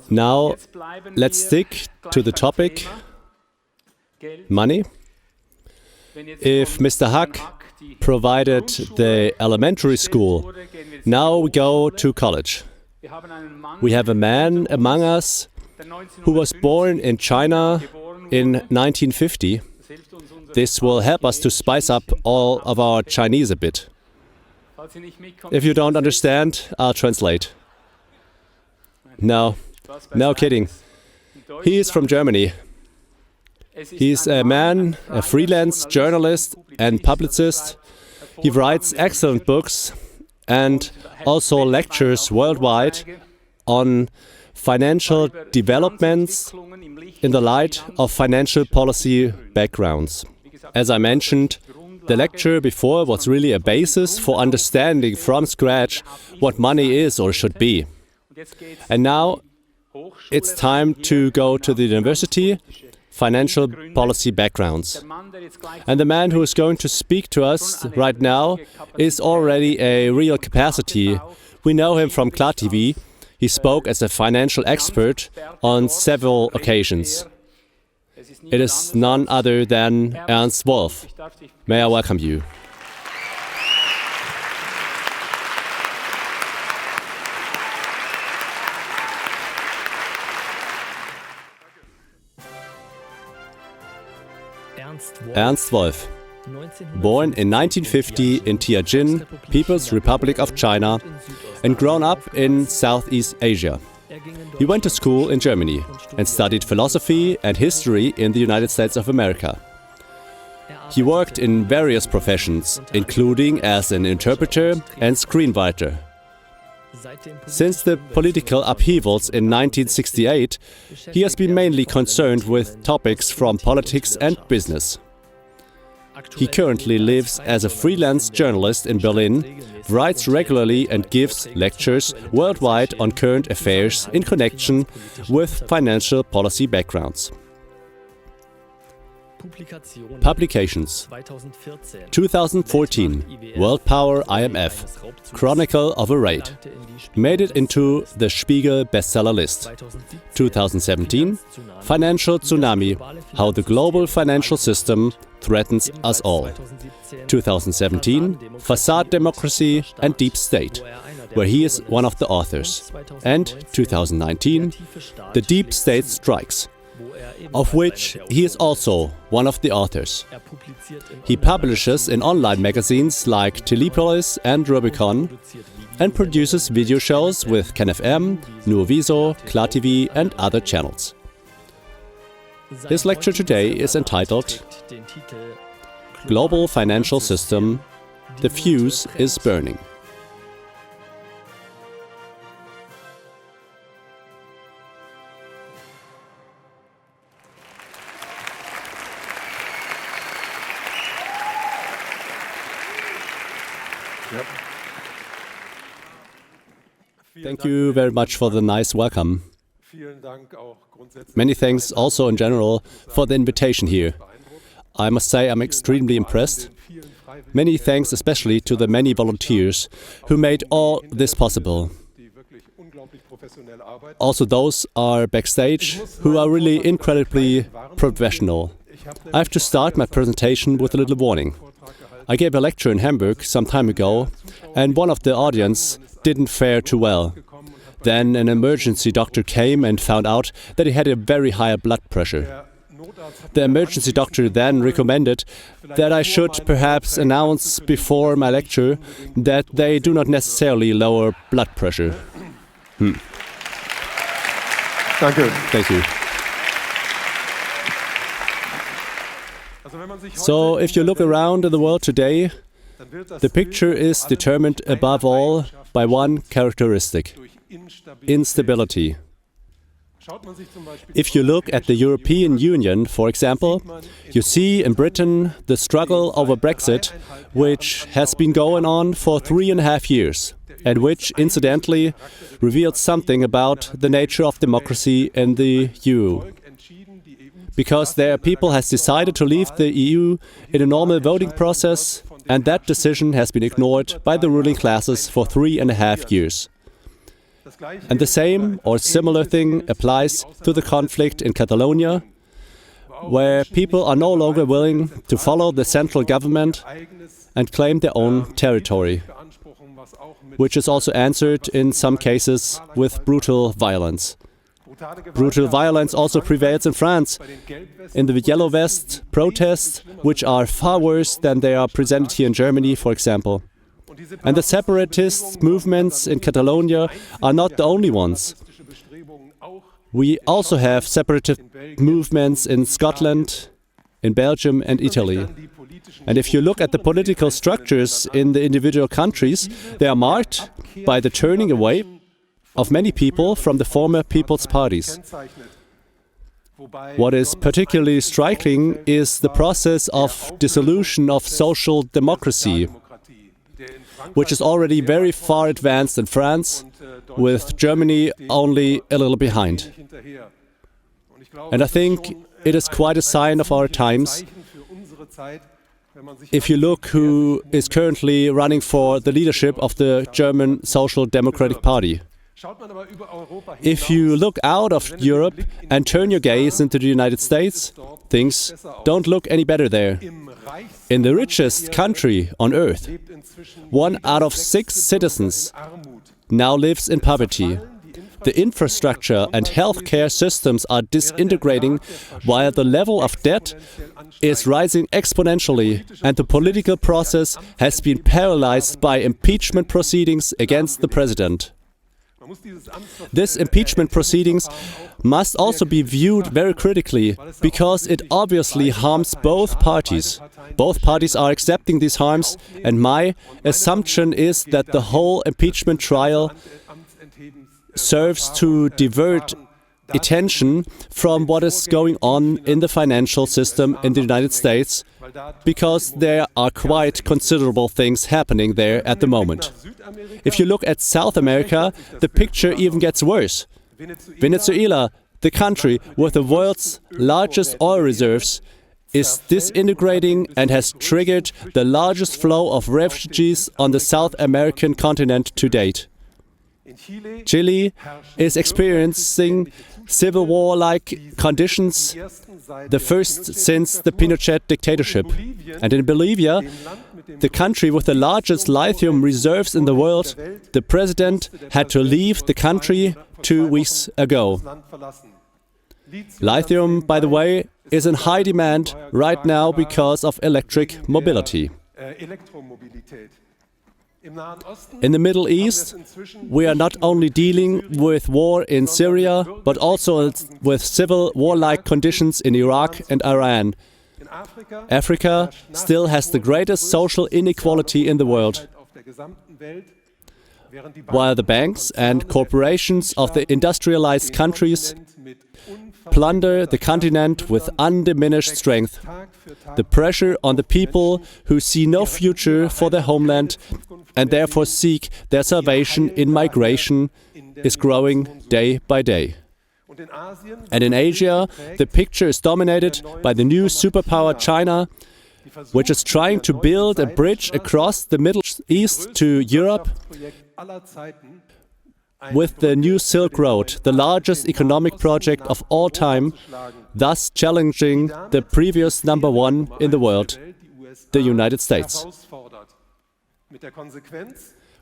Now, let's stick to the topic, money. If Mr. Hack provided the elementary school, now we go to college. We have a man among us who was born in China in 1950. This will help us to spice up all of our Chinese a bit. If you don't understand, I'll translate. No kidding. He is from Germany. He's a man, a freelance journalist and publicist. He writes excellent books and also lectures worldwide on financial developments in the light of financial policy backgrounds. As I mentioned, the lecture before was really a basis for understanding from scratch what money is or should be. And now it's time to go to the university, financial policy backgrounds. And the man who is going to speak to us right now is already a real capacity. We know him from Klar TV. He spoke as a financial expert on several occasions. It is none other than Ernst Wolff. May I welcome you. Ernst Wolff, born in 1950 in Tianjin, People's Republic of China, and grown up in Southeast Asia. He went to school in Germany and studied philosophy and history in the United States of America. He worked in various professions, including as an interpreter and screenwriter. Since the political upheavals in 1968, he has been mainly concerned with topics from politics and business. He currently lives as a freelance journalist in Berlin, writes regularly and gives lectures worldwide on current affairs in connection with financial policy backgrounds. Publications: 2014, World Power IMF, Chronicle of a Raid, made it into the Spiegel bestseller list. 2017, Financial Tsunami, How the Global Financial System Threatens Us All. 2017, Facade Democracy and Deep State, where he is one of the authors. And 2019, The Deep State Strikes, of which he is also one of the authors. He publishes in online magazines like Telepolis and Rubicon and produces video shows with KenFM, Nuoviso, Klar TV and other channels. His lecture today is entitled Global Financial System, The Fuse is Burning. Thank you very much for the nice welcome. Many thanks also in general for the invitation here. I must say I'm extremely impressed. Many thanks especially to the many volunteers who made all this possible. Also those are backstage who are really incredibly professional. I have to start my presentation with a little warning. I gave a lecture in Hamburg some time ago and one of the audience didn't fare too well. Then an emergency doctor came and found out that he had a very high blood pressure. The emergency doctor then recommended that I should perhaps announce before my lecture that they do not necessarily lower blood pressure. Thank you. So, if you look around in the world today, the picture is determined above all by one characteristic: instability. If you look at the European Union, for example, you see in Britain the struggle over Brexit, which has been going on for 3.5 years, and which, incidentally, revealed something about the nature of democracy in the EU. Because their people has decided to leave the EU in a normal voting process, and that decision has been ignored by the ruling classes for 3.5 years. And the same or similar thing applies to the conflict in Catalonia, where people are no longer willing to follow the central government and claim their own territory, which is also answered in some cases with brutal violence. Brutal violence also prevails in France, in the Yellow Vest protests, which are far worse than they are presented here in Germany, for example. And the separatist movements in Catalonia are not the only ones. We also have separatist movements in Scotland, in Belgium and Italy. And if you look at the political structures in the individual countries, they are marked by the turning away of many people from the former people's parties. What is particularly striking is the process of dissolution of social democracy, which is already very far advanced in France, with Germany only a little behind. And I think it is quite a sign of our times if you look who is currently running for the leadership of the German Social Democratic Party. If you look out of Europe and turn your gaze into the United States, things don't look any better there. In the richest country on earth, 1 out of 6 citizens now lives in poverty. The infrastructure and healthcare systems are disintegrating, while the level of debt is rising exponentially, and the political process has been paralyzed by impeachment proceedings against the president. This impeachment proceedings must also be viewed very critically, because it obviously harms both parties. Both parties are accepting these harms, and my assumption is that the whole impeachment trial serves to divert attention from what is going on in the financial system in the United States, because there are quite considerable things happening there at the moment. If you look at South America, the picture even gets worse. Venezuela, the country with the world's largest oil reserves, is disintegrating and has triggered the largest flow of refugees on the South American continent to date. Chile is experiencing civil war-like conditions, the first since the Pinochet dictatorship. And in Bolivia, the country with the largest lithium reserves in the world, the president had to leave the country 2 weeks ago. Lithium, by the way, is in high demand right now because of electric mobility. In the Middle East, we are not only dealing with war in Syria, but also with civil war-like conditions in Iraq and Iran. Africa still has the greatest social inequality in the world, while the banks and corporations of the industrialized countries plunder the continent with undiminished strength. The pressure on the people who see no future for their homeland and therefore seek their salvation in migration is growing day by day. And in Asia, the picture is dominated by the new superpower China, which is trying to build a bridge across the Middle East to Europe with the new Silk Road, the largest economic project of all time, thus challenging the previous number one in the world, the United States.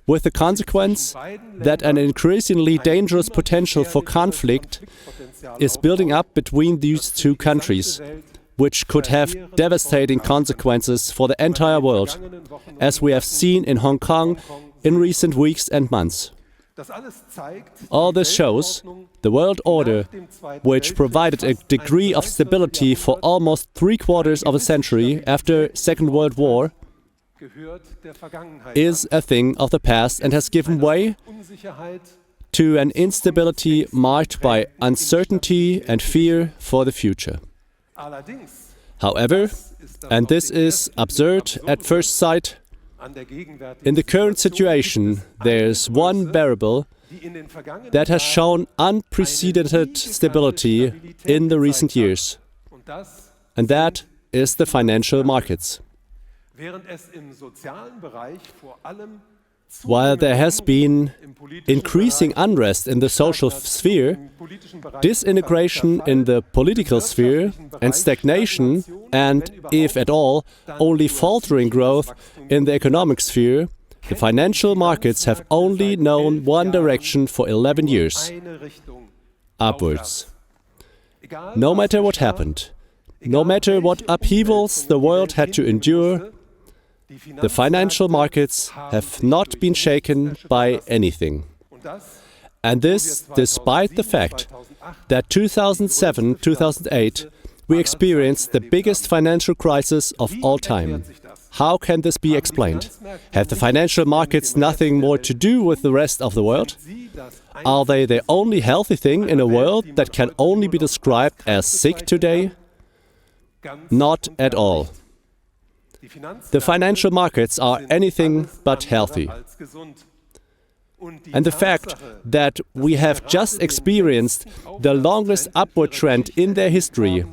With the consequence that an increasingly dangerous potential for conflict is building up between these two countries, which could have devastating consequences for the entire world, as we have seen in Hong Kong in recent weeks and months. All this shows the world order, which provided a degree of stability for almost 3/4 of a century after the Second World War, is a thing of the past and has given way to an instability marked by uncertainty and fear for the future. However, and this is absurd at first sight, in the current situation there is one variable that has shown unprecedented stability in the recent years, and that is the financial markets. While there has been increasing unrest in the social sphere, disintegration in the political sphere, and stagnation, and, if at all, only faltering growth in the economic sphere, the financial markets have only known one direction for 11 years: upwards. No matter what happened, no matter what upheavals the world had to endure, the financial markets have not been shaken by anything. And this despite the fact that 2007-2008 we experienced the biggest financial crisis of all time. How can this be explained? Have the financial markets nothing more to do with the rest of the world? Are they the only healthy thing in a world that can only be described as sick today? Not at all. The financial markets are anything but healthy. And the fact that we have just experienced the longest upward trend in their history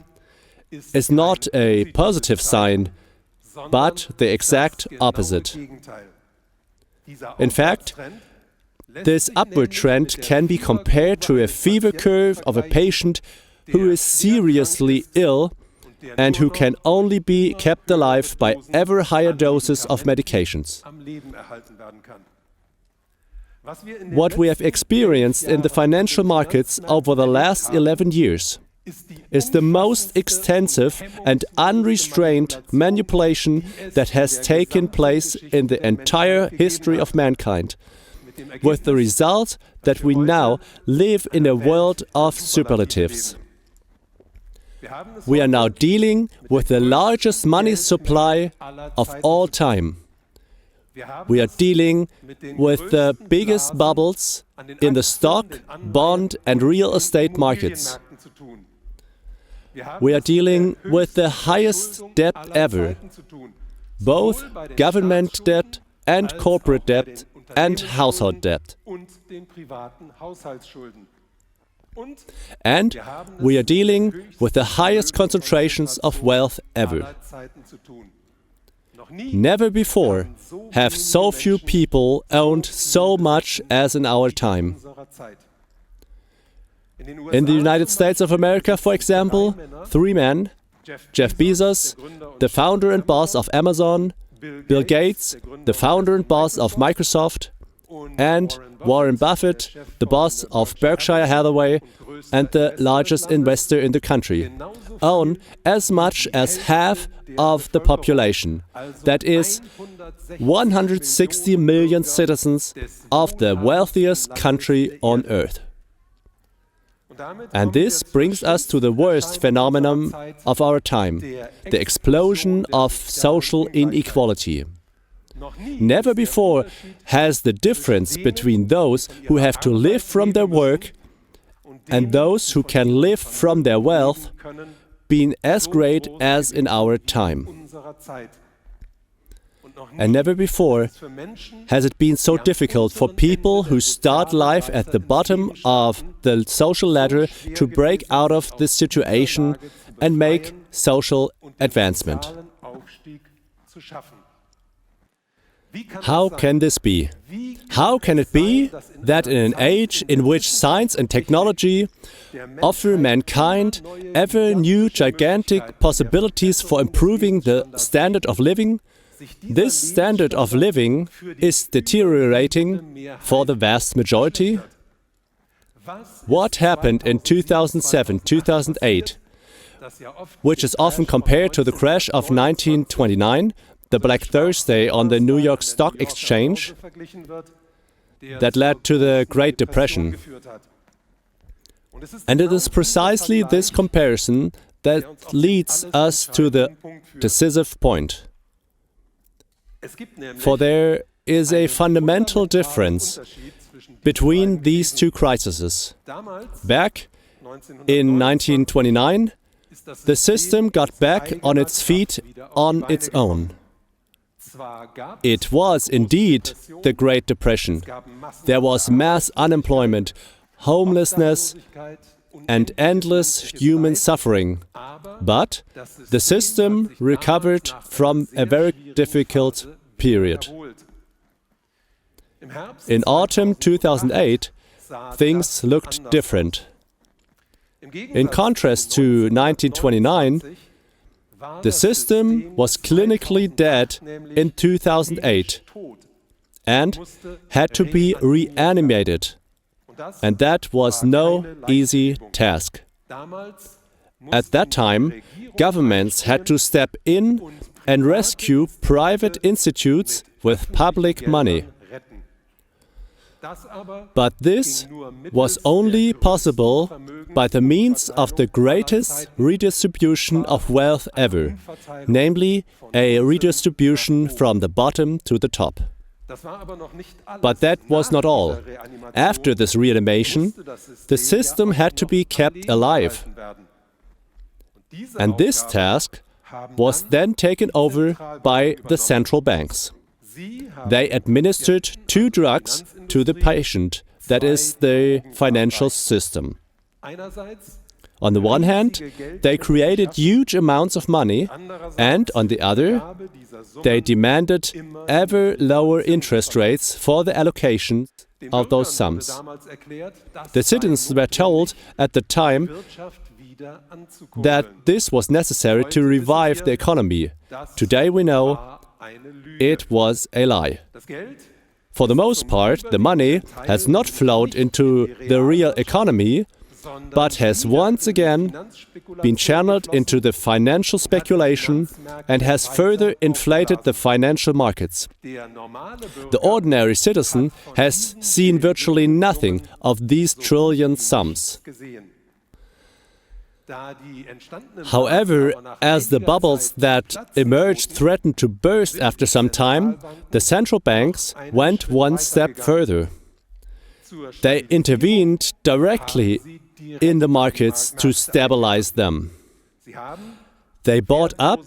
is not a positive sign, but the exact opposite. In fact, this upward trend can be compared to a fever curve of a patient who is seriously ill and who can only be kept alive by ever higher doses of medications. What we have experienced in the financial markets over the last 11 years is the most extensive and unrestrained manipulation that has taken place in the entire history of mankind, with the result that we now live in a world of superlatives. We are now dealing with the largest money supply of all time. We are dealing with the biggest bubbles in the stock, bond and real estate markets. We are dealing with the highest debt ever, both government debt and corporate debt and household debt. And we are dealing with the highest concentrations of wealth ever. Never before have so few people owned so much as in our time. In the United States of America, for example, 3 men, Jeff Bezos, the founder and boss of Amazon, Bill Gates, the founder and boss of Microsoft, and Warren Buffett, the boss of Berkshire Hathaway and the largest investor in the country, own as much as half of the population, that is, 160 million citizens of the wealthiest country on earth. And this brings us to the worst phenomenon of our time, the explosion of social inequality. Never before has the difference between those who have to live from their work and those who can live from their wealth been as great as in our time. And never before has it been so difficult for people who start life at the bottom of the social ladder to break out of this situation and make social advancement. How can this be? How can it be that in an age in which science and technology offer mankind ever new gigantic possibilities for improving the standard of living, this standard of living is deteriorating for the vast majority? What happened in 2007-2008, which is often compared to the crash of 1929, the Black Thursday on the New York Stock Exchange, that led to the Great Depression. And it is precisely this comparison that leads us to the decisive point. For there is a fundamental difference between these two crises. Back in 1929, the system got back on its feet on its own. It was indeed the Great Depression. There was mass unemployment, homelessness, and endless human suffering. But the system recovered from a very difficult period. In autumn 2008, things looked different. In contrast to 1929, the system was clinically dead in 2008 and had to be reanimated. And that was no easy task. At that time, governments had to step in and rescue private institutes with public money. But this was only possible by the means of the greatest redistribution of wealth ever, namely a redistribution from the bottom to the top. But that was not all. After this reanimation, the system had to be kept alive. And this task was then taken over by the central banks. They administered two drugs to the patient, that is, the financial system. On the one hand, they created huge amounts of money, and on the other, they demanded ever lower interest rates for the allocation of those sums. The citizens were told at the time that this was necessary to revive the economy. Today we know it was a lie. For the most part, the money has not flowed into the real economy, but has once again been channeled into the financial speculation and has further inflated the financial markets. The ordinary citizen has seen virtually nothing of these trillion sums. However, as the bubbles that emerged threatened to burst after some time, the central banks went one step further. They intervened directly in the markets to stabilize them. They bought up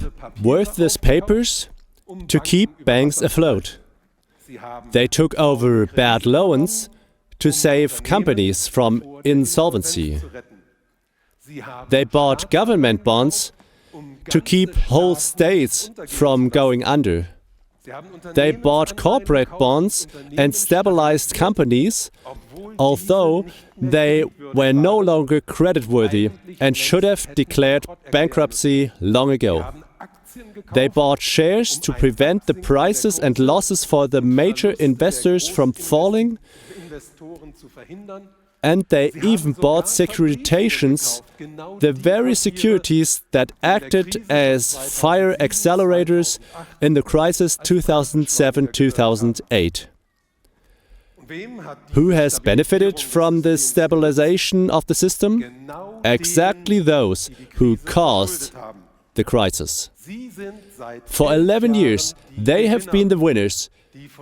worthless papers to keep banks afloat. They took over bad loans to save companies from insolvency. They bought government bonds to keep whole states from going under. They bought corporate bonds and stabilized companies, although they were no longer creditworthy and should have declared bankruptcy long ago. They bought shares to prevent the prices and losses for the major investors from falling, and they even bought securitizations, the very securities that acted as fire accelerators in the crisis 2007-2008. Who has benefited from this stabilization of the system? Exactly those who caused the crisis. For 11 years, they have been the winners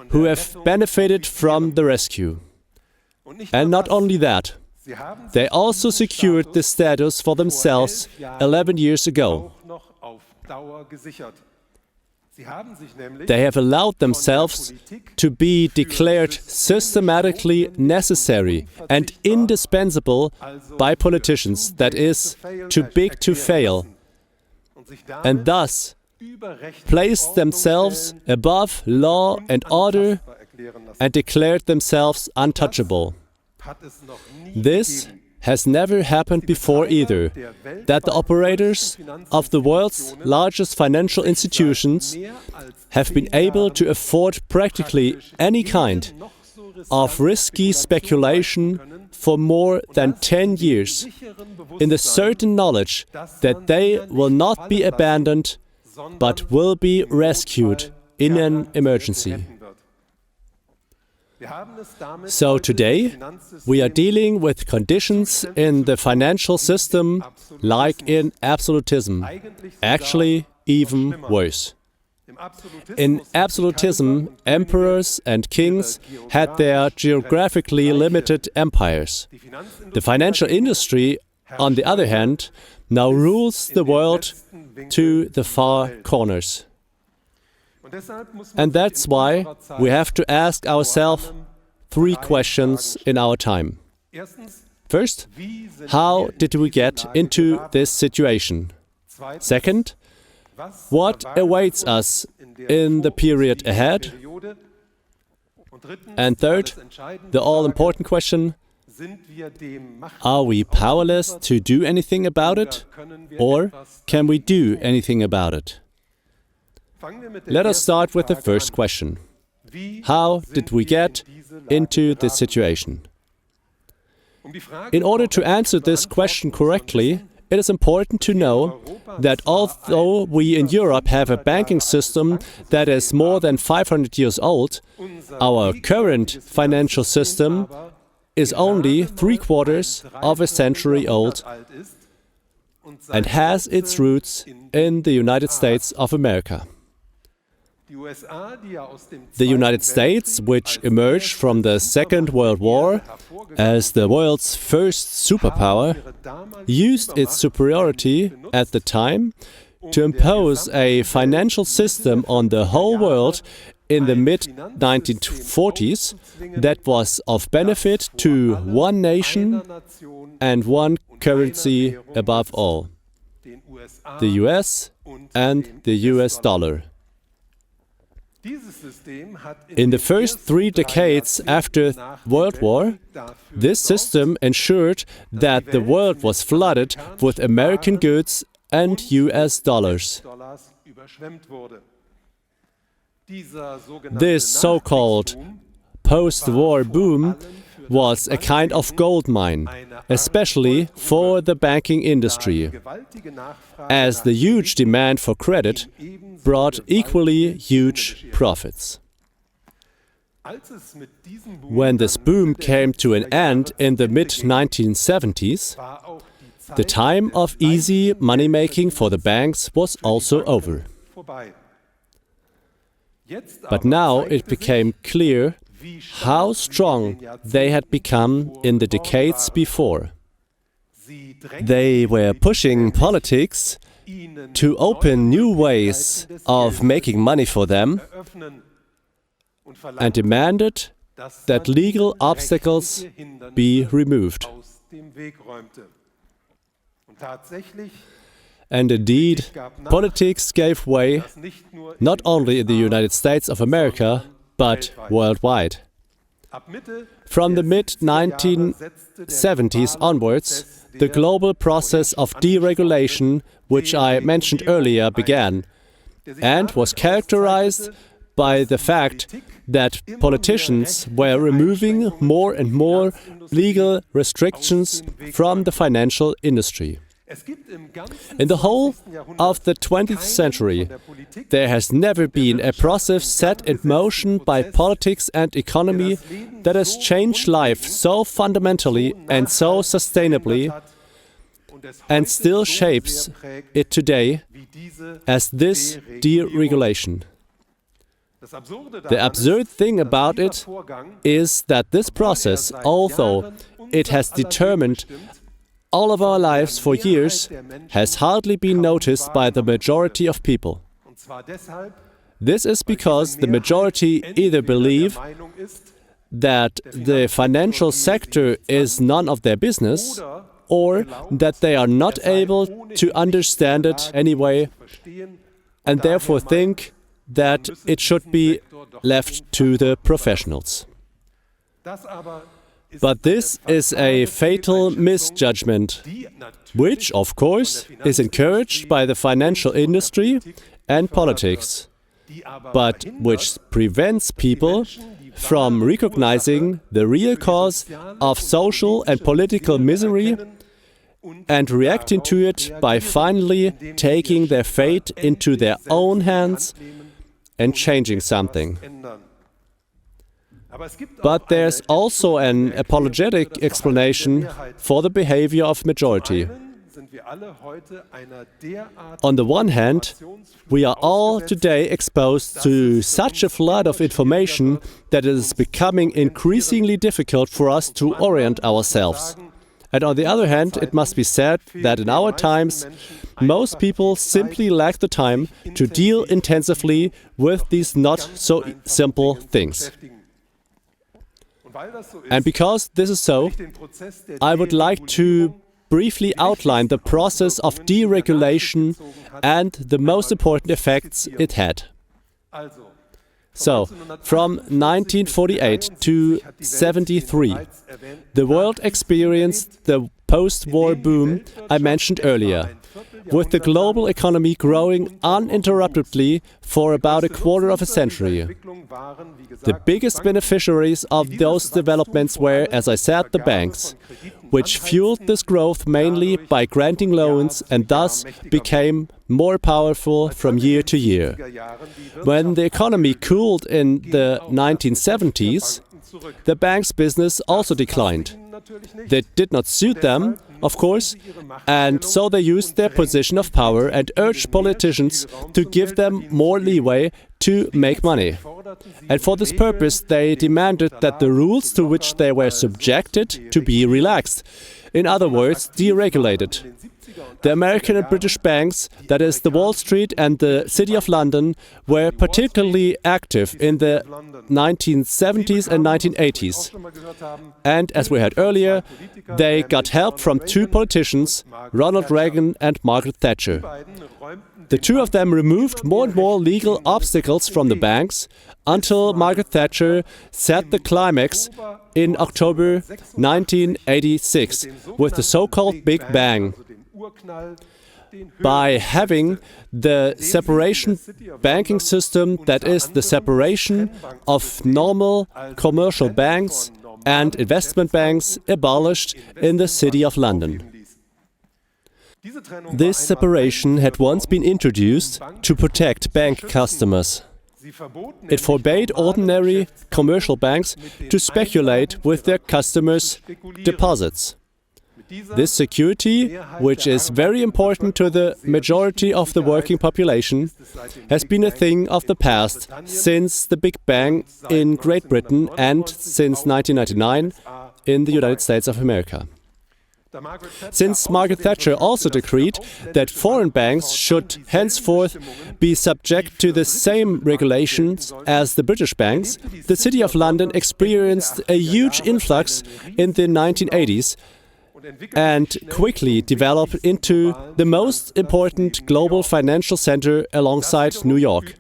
who have benefited from the rescue. And not only that, they also secured the status for themselves 11 years ago. They have allowed themselves to be declared systematically necessary and indispensable by politicians, that is, too big to fail, and thus placed themselves above law and order and declared themselves untouchable. This has never happened before either, that the operators of the world's largest financial institutions have been able to afford practically any kind of risky speculation for more than 10 years, in the certain knowledge that they will not be abandoned, but will be rescued in an emergency. So today, we are dealing with conditions in the financial system like in absolutism, actually even worse. In absolutism, emperors and kings had their geographically limited empires. The financial industry, on the other hand, now rules the world to the far corners. And that's why we have to ask ourselves three questions in our time. First, how did we get into this situation? Second, what awaits us in the period ahead? And third, the all-important question, are we powerless to do anything about it, or can we do anything about it? Let us start with the first question. How did we get into this situation? In order to answer this question correctly, it is important to know that although we in Europe have a banking system that is more than 500 years old, our current financial system is only 3/4 of a century old and has its roots in the United States of America. The United States, which emerged from the Second World War as the world's first superpower, used its superiority at the time to impose a financial system on the whole world in the mid-1940s that was of benefit to one nation and one currency above all, the US and the US dollar. In the first 3 decades after World War, this system ensured that the world was flooded with American goods and US dollars. This so-called post-war boom was a kind of gold mine, especially for the banking industry, as the huge demand for credit brought equally huge profits. When this boom came to an end in the mid-1970s, the time of easy money-making for the banks was also over. But now it became clear how strong they had become in the decades before. They were pushing politics to open new ways of making money for them and demanded that legal obstacles be removed. And indeed, politics gave way not only in the United States of America, but worldwide. From the mid-1970s onwards, the global process of deregulation, which I mentioned earlier, began and was characterized by the fact that politicians were removing more and more legal restrictions from the financial industry. In the whole of the 20th century, there has never been a process set in motion by politics and economy that has changed life so fundamentally and so sustainably and still shapes it today as this deregulation. The absurd thing about it is that this process, although it has determined all of our lives for years, has hardly been noticed by the majority of people. This is because the majority either believe that the financial sector is none of their business, or that they are not able to understand it anyway, and therefore think that it should be left to the professionals. But this is a fatal misjudgment, which, of course, is encouraged by the financial industry and politics, but which prevents people from recognizing the real cause of social and political misery and reacting to it by finally taking their fate into their own hands and changing something. But there's also an apologetic explanation for the behavior of majority. On the one hand, we are all today exposed to such a flood of information that it is becoming increasingly difficult for us to orient ourselves. And on the other hand, it must be said that in our times, most people simply lack the time to deal intensively with these not so simple things. And because this is so, I would like to briefly outline the process of deregulation and the most important effects it had. So, from 1948 to 73, the world experienced the post-war boom I mentioned earlier, with the global economy growing uninterruptedly for about a quarter of a century. The biggest beneficiaries of those developments were, as I said, the banks, which fueled this growth mainly by granting loans and thus became more powerful from year to year. When the economy cooled in the 1970s, the banks' business also declined. That did not suit them, of course, and so they used their position of power and urged politicians to give them more leeway to make money. And for this purpose, they demanded that the rules to which they were subjected to be relaxed. In other words, deregulated. The American and British banks, that is the Wall Street and the City of London, were particularly active in the 1970s and 1980s. And as we heard earlier, they got help from two politicians, Ronald Reagan and Margaret Thatcher. The two of them removed more and more legal obstacles from the banks until Margaret Thatcher set the climax in October 1986 with the so-called Big Bang. By having the separation banking system, that is the separation of normal commercial banks and investment banks, abolished in the City of London. This separation had once been introduced to protect bank customers. It forbade ordinary commercial banks to speculate with their customers' deposits. This security, which is very important to the majority of the working population, has been a thing of the past since the Big Bang in Great Britain and since 1999 in the United States of America. Since Margaret Thatcher also decreed that foreign banks should henceforth be subject to the same regulations as the British banks, the City of London experienced a huge influx in the 1980s and quickly developed into the most important global financial center alongside New York.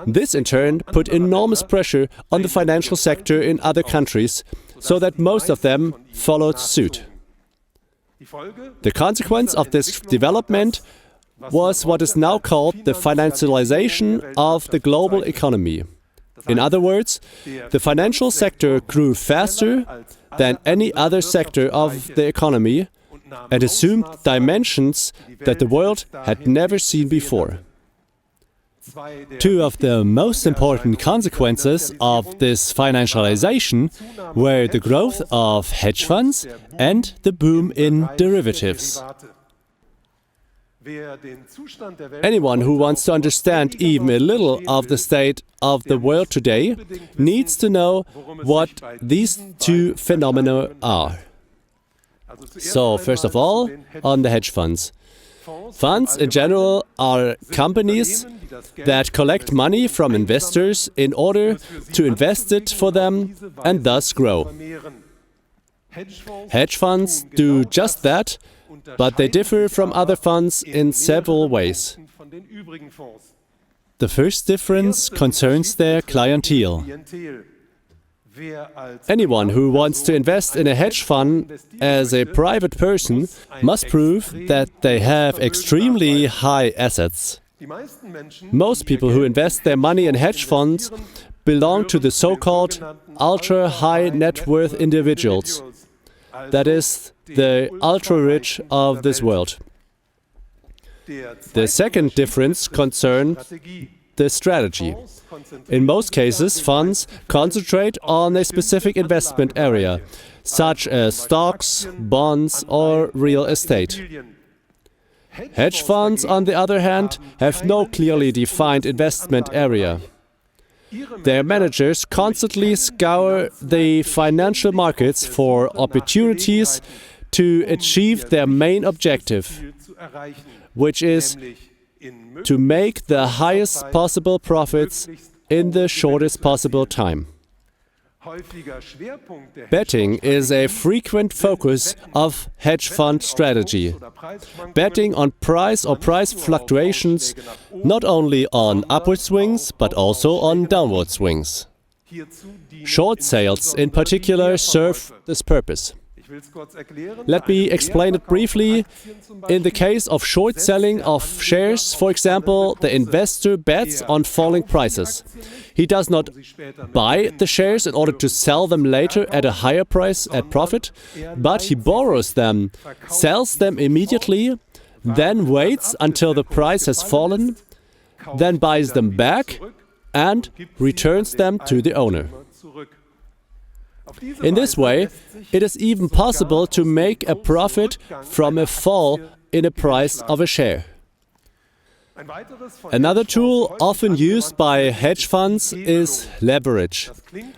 This in turn put enormous pressure on the financial sector in other countries, so that most of them followed suit. The consequence of this development was what is now called the financialization of the global economy. In other words, the financial sector grew faster than any other sector of the economy and assumed dimensions that the world had never seen before. Two of the most important consequences of this financialization were the growth of hedge funds and the boom in derivatives. Anyone who wants to understand even a little of the state of the world today needs to know what these two phenomena are. So, first of all, on the hedge funds. Funds in general are companies that collect money from investors in order to invest it for them and thus grow. Hedge funds do just that, but they differ from other funds in several ways. The first difference concerns their clientele. Anyone who wants to invest in a hedge fund as a private person must prove that they have extremely high assets. Most people who invest their money in hedge funds belong to the so-called ultra-high net worth individuals. That is, the ultra-rich of this world. The second difference concerns the strategy. In most cases, funds concentrate on a specific investment area, such as stocks, bonds, or real estate. Hedge funds, on the other hand, have no clearly defined investment area. Their managers constantly scour the financial markets for opportunities to achieve their main objective, which is to make the highest possible profits in the shortest possible time. Betting is a frequent focus of hedge fund strategy. Betting on price or price fluctuations not only on upward swings, but also on downward swings. Short sales in particular serve this purpose. Let me explain it briefly. In the case of short selling of shares, for example, the investor bets on falling prices. He does not buy the shares in order to sell them later at a higher price at profit, but he borrows them, sells them immediately, then waits until the price has fallen, then buys them back and returns them to the owner. In this way, it is even possible to make a profit from a fall in the price of a share. Another tool often used by hedge funds is leverage.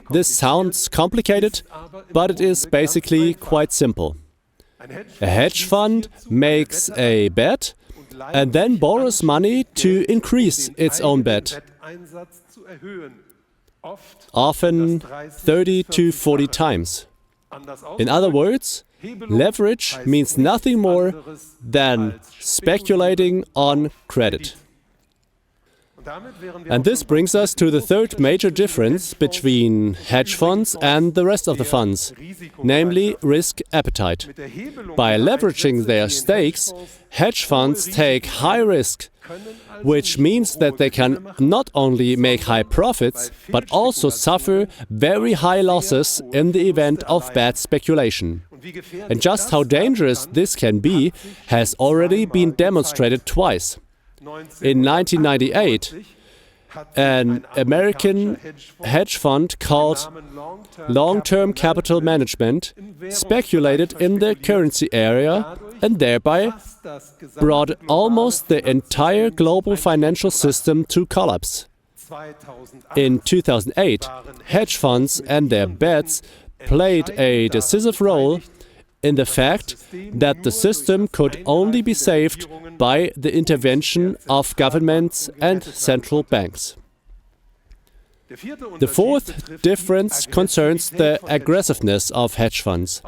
This sounds complicated, but it is basically quite simple. A hedge fund makes a bet and then borrows money to increase its own bet, often 30 to 40 times. In other words, leverage means nothing more than speculating on credit. And this brings us to the third major difference between hedge funds and the rest of the funds, namely risk appetite. By leveraging their stakes, hedge funds take high risk, which means that they can not only make high profits, but also suffer very high losses in the event of bad speculation. And just how dangerous this can be has already been demonstrated twice. In 1998, an American hedge fund called Long-Term Capital Management speculated in the currency area and thereby brought almost the entire global financial system to collapse. In 2008, hedge funds and their bets played a decisive role in the fact that the system could only be saved by the intervention of governments and central banks. The fourth difference concerns the aggressiveness of hedge funds.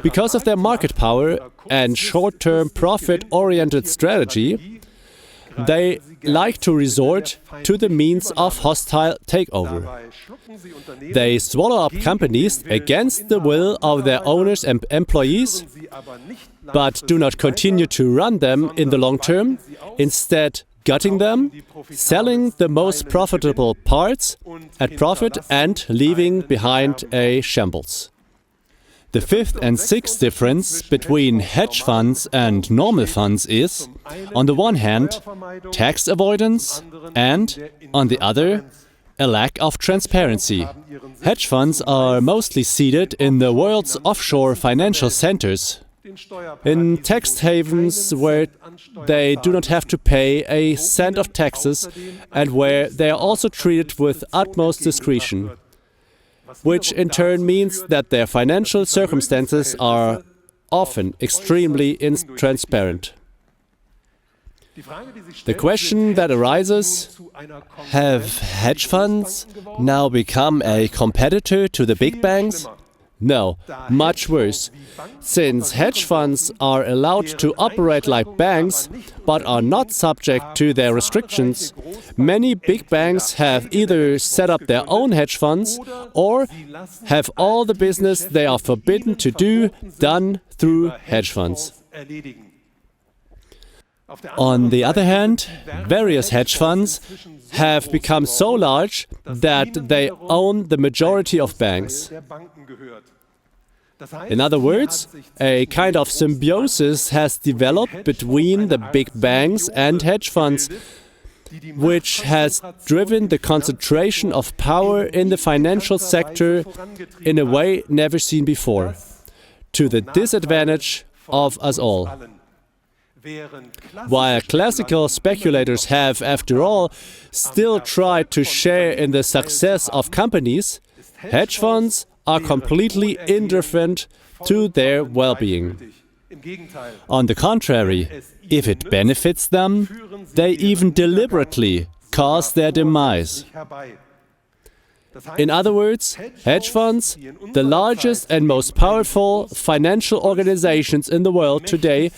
Because of their market power and short-term profit-oriented strategy, they like to resort to the means of hostile takeover. They swallow up companies against the will of their owners and employees, but do not continue to run them in the long term, instead gutting them, selling the most profitable parts at profit and leaving behind a shambles. The fifth and sixth difference between hedge funds and normal funds is, on the one hand, tax avoidance and, on the other, a lack of transparency. Hedge funds are mostly seated in the world's offshore financial centers, in tax havens where they do not have to pay a cent of taxes and where they are also treated with utmost discretion, which in turn means that their financial circumstances are often extremely intransparent. The question that arises, have hedge funds now become a competitor to the big banks? No, much worse. Since hedge funds are allowed to operate like banks, but are not subject to their restrictions, many big banks have either set up their own hedge funds or have all the business they are forbidden to do done through hedge funds. On the other hand, various hedge funds have become so large that they own the majority of banks. In other words, a kind of symbiosis has developed between the big banks and hedge funds, which has driven the concentration of power in the financial sector in a way never seen before, to the disadvantage of us all. While classical speculators have, after all, still tried to share in the success of companies, hedge funds are completely indifferent to their well-being. On the contrary, if it benefits them, they even deliberately cause their demise. In other words, hedge funds, the largest and most powerful financial organizations in the world today,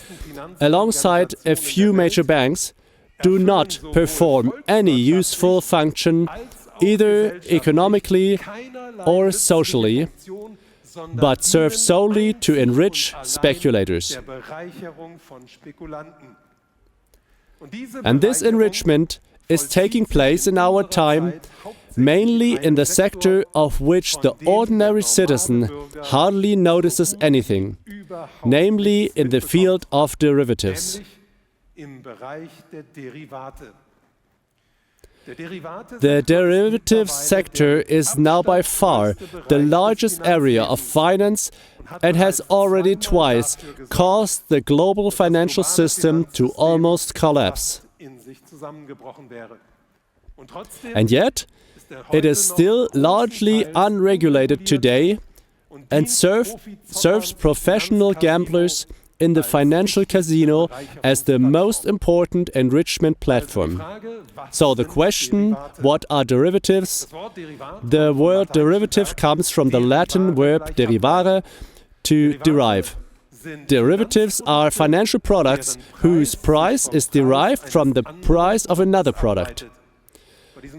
alongside a few major banks, do not perform any useful function, either economically or socially, but serve solely to enrich speculators. And this enrichment is taking place in our time mainly in the sector of which the ordinary citizen hardly notices anything, namely in the field of derivatives. The derivatives sector is now by far the largest area of finance and has already twice caused the global financial system to almost collapse. And yet, it is still largely unregulated today and serves professional gamblers in the financial casino as the most important enrichment platform. So the question, what are derivatives? The word derivative comes from the Latin verb derivare, to derive. Derivatives are financial products whose price is derived from the price of another product.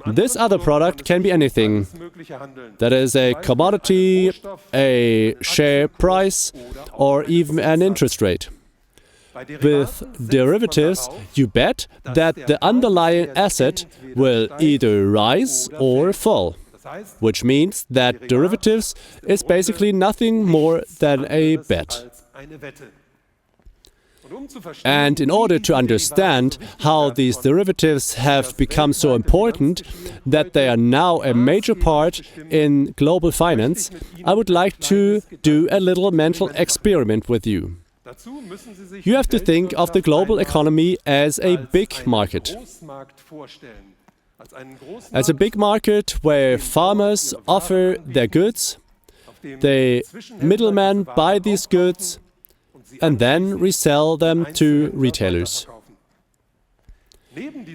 This other product can be anything. That is a commodity, a share price, or even an interest rate. With derivatives, you bet that the underlying asset will either rise or fall, which means that derivatives is basically nothing more than a bet. And in order to understand how these derivatives have become so important that they are now a major part in global finance, I would like to do a little mental experiment with you. You have to think of the global economy as a big market. As a big market where farmers offer their goods, the middlemen buy these goods, and then resell them to retailers.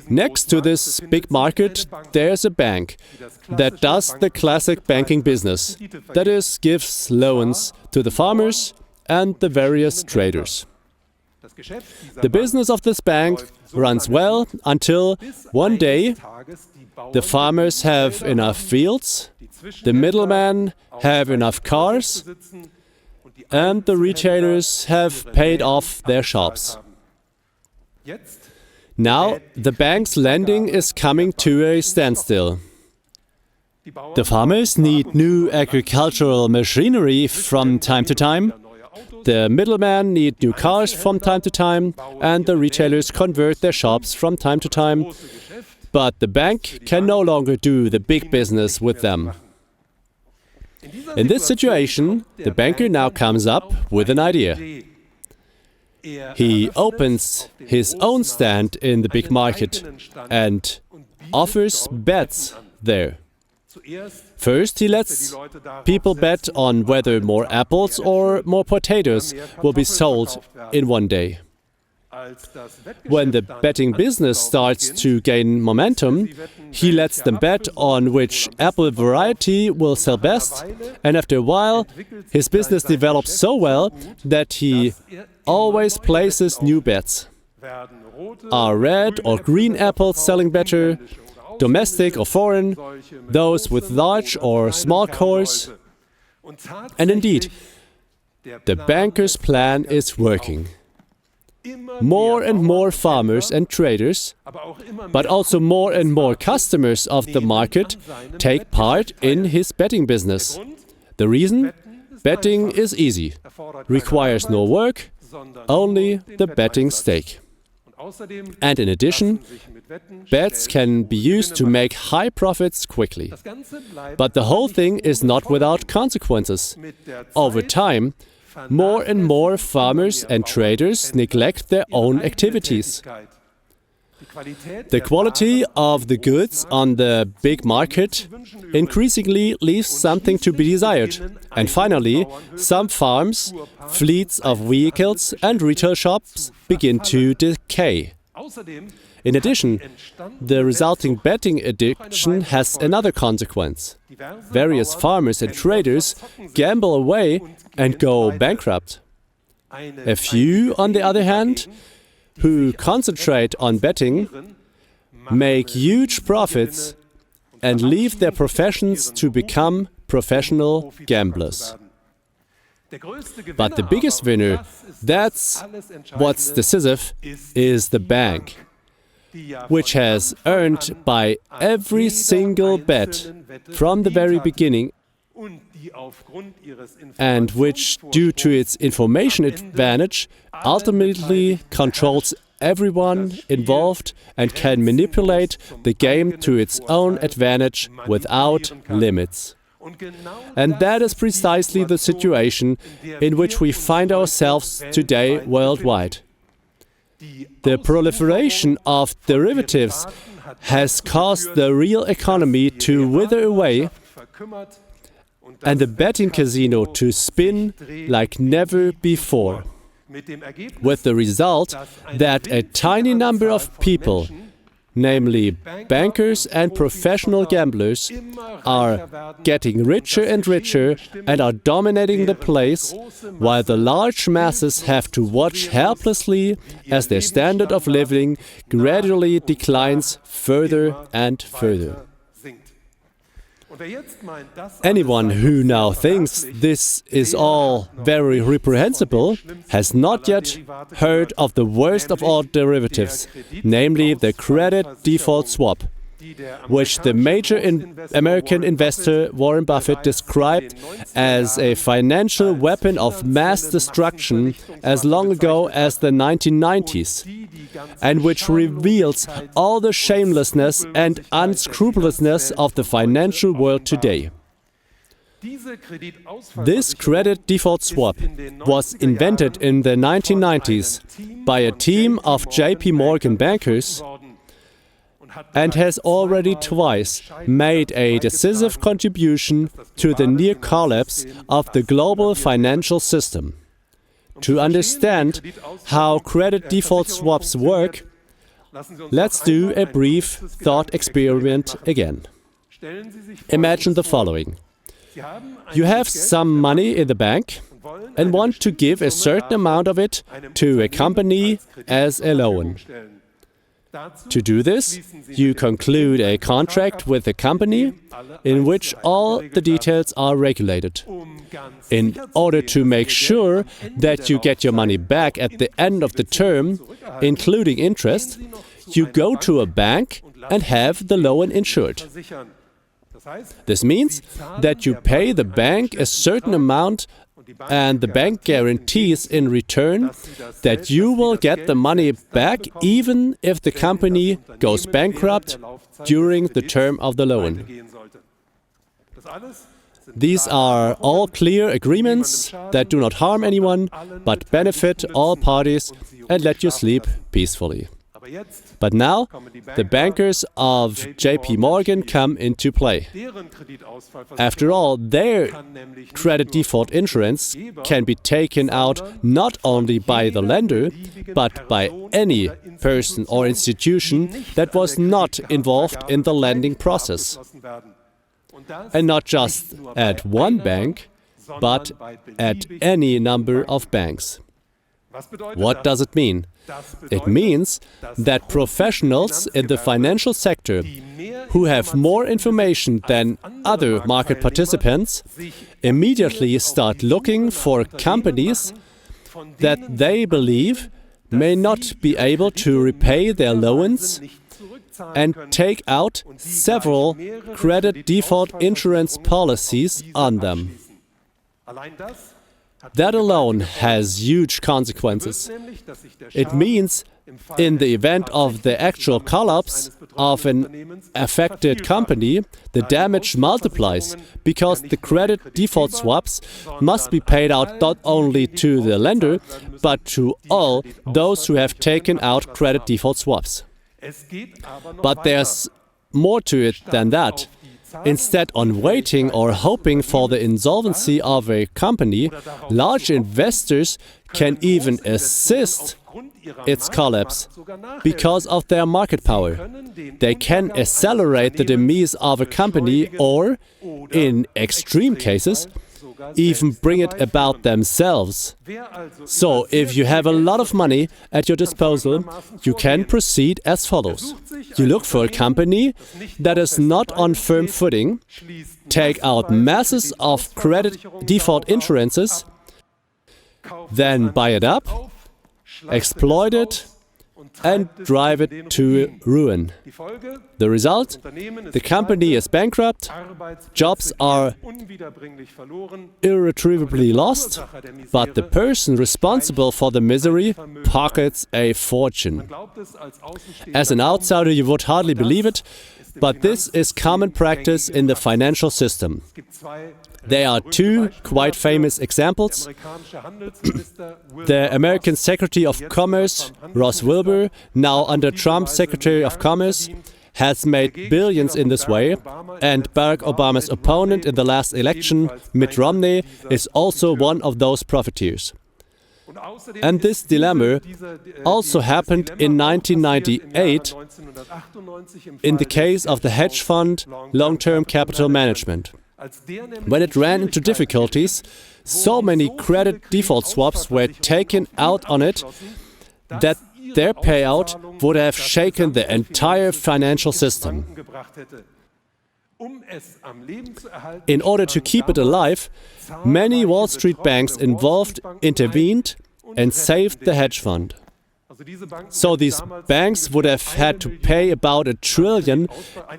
Next to this big market, there's a bank that does the classic banking business, that is, gives loans to the farmers and the various traders. The business of this bank runs well until one day the farmers have enough fields, the middlemen have enough cars, and the retailers have paid off their shops. Now, the bank's lending is coming to a standstill. The farmers need new agricultural machinery from time to time, the middlemen need new cars from time to time, and the retailers convert their shops from time to time, but the bank can no longer do the big business with them. In this situation, the banker now comes up with an idea. He opens his own stand in the big market and offers bets there. First, he lets people bet on whether more apples or more potatoes will be sold in one day. When the betting business starts to gain momentum, he lets them bet on which apple variety will sell best, and after a while, his business develops so well that he always places new bets. Are red or green apples selling better? Domestic or foreign? Those with large or small cores? And indeed, the banker's plan is working. More and more farmers and traders, but also more and more customers of the market take part in his betting business. The reason? Betting is easy, requires no work, only the betting stake. And in addition, bets can be used to make high profits quickly. But the whole thing is not without consequences. Over time, more and more farmers and traders neglect their own activities. The quality of the goods on the big market increasingly leaves something to be desired. And finally, some farms, fleets of vehicles and retail shops begin to decay. In addition, the resulting betting addiction has another consequence. Various farmers and traders gamble away and go bankrupt. A few, on the other hand, who concentrate on betting, make huge profits and leave their professions to become professional gamblers. But the biggest winner, that's what's decisive, is the bank, which has earned by every single bet from the very beginning, and which, due to its information advantage, ultimately controls everyone involved and can manipulate the game to its own advantage without limits. And that is precisely the situation in which we find ourselves today worldwide. The proliferation of derivatives has caused the real economy to wither away and the betting casino to spin like never before, with the result that a tiny number of people, namely bankers and professional gamblers, are getting richer and richer and are dominating the place, while the large masses have to watch helplessly as their standard of living gradually declines further and further. Anyone who now thinks this is all very reprehensible has not yet heard of the worst of all derivatives, namely the credit default swap, which the major American investor Warren Buffett described as a financial weapon of mass destruction as long ago as the 1990s, and which reveals all the shamelessness and unscrupulousness of the financial world today. This credit default swap was invented in the 1990s by a team of JP Morgan bankers and has already twice made a decisive contribution to the near collapse of the global financial system. To understand how credit default swaps work, let's do a brief thought experiment again. Imagine the following. You have some money in the bank and want to give a certain amount of it to a company as a loan. To do this, you conclude a contract with a company in which all the details are regulated. In order to make sure that you get your money back at the end of the term, including interest, you go to a bank and have the loan insured. This means that you pay the bank a certain amount and the bank guarantees in return that you will get the money back even if the company goes bankrupt during the term of the loan. These are all clear agreements that do not harm anyone but benefit all parties and let you sleep peacefully. But now, the bankers of JP Morgan come into play. After all, their credit default insurance can be taken out not only by the lender, but by any person or institution that was not involved in the lending process. And not just at one bank, but at any number of banks. What does it mean? It means that professionals in the financial sector who have more information than other market participants immediately start looking for companies that they believe may not be able to repay their loans and take out several credit default insurance policies on them. That alone has huge consequences. It means, in the event of the actual collapse of an affected company, the damage multiplies, because the credit default swaps must be paid out not only to the lender, but to all those who have taken out credit default swaps. But there's more to it than that. Instead of waiting or hoping for the insolvency of a company, large investors can even assist its collapse because of their market power. They can accelerate the demise of a company or, in extreme cases, even bring it about themselves. So, if you have a lot of money at your disposal, you can proceed as follows. You look for a company that is not on firm footing, take out masses of credit default insurances, then buy it up, exploit it, and drive it to ruin. The result? The company is bankrupt, jobs are irretrievably lost, but the person responsible for the misery pockets a fortune. As an outsider, you would hardly believe it, but this is common practice in the financial system. There are two quite famous examples. The American Secretary of Commerce, Ross Wilbur, now under Trump's Secretary of Commerce, has made billions in this way, and Barack Obama's opponent in the last election, Mitt Romney, is also one of those profiteers. And this dilemma also happened in 1998 in the case of the hedge fund Long-Term Capital Management. When it ran into difficulties, so many credit default swaps were taken out on it that their payout would have shaken the entire financial system. In order to keep it alive, many Wall Street banks involved intervened and saved the hedge fund. So these banks would have had to pay about $1 trillion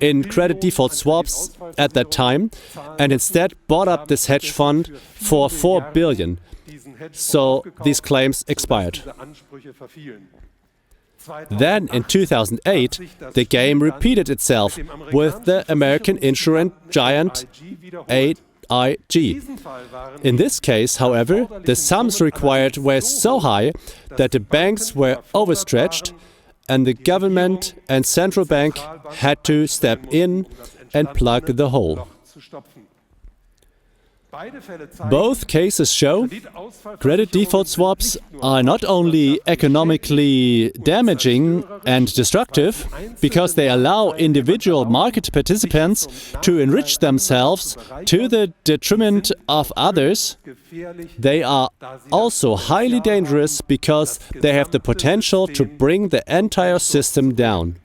in credit default swaps at that time, and instead bought up this hedge fund for $4 billion. So these claims expired. Then, in 2008, the game repeated itself with the American insurance giant AIG. In this case, however, the sums required were so high that the banks were overstretched, and the government and central bank had to step in and plug the hole. Both cases show credit default swaps are not only economically damaging and destructive because they allow individual market participants to enrich themselves to the detriment of others, they are also highly dangerous because they have the potential to bring the entire system down.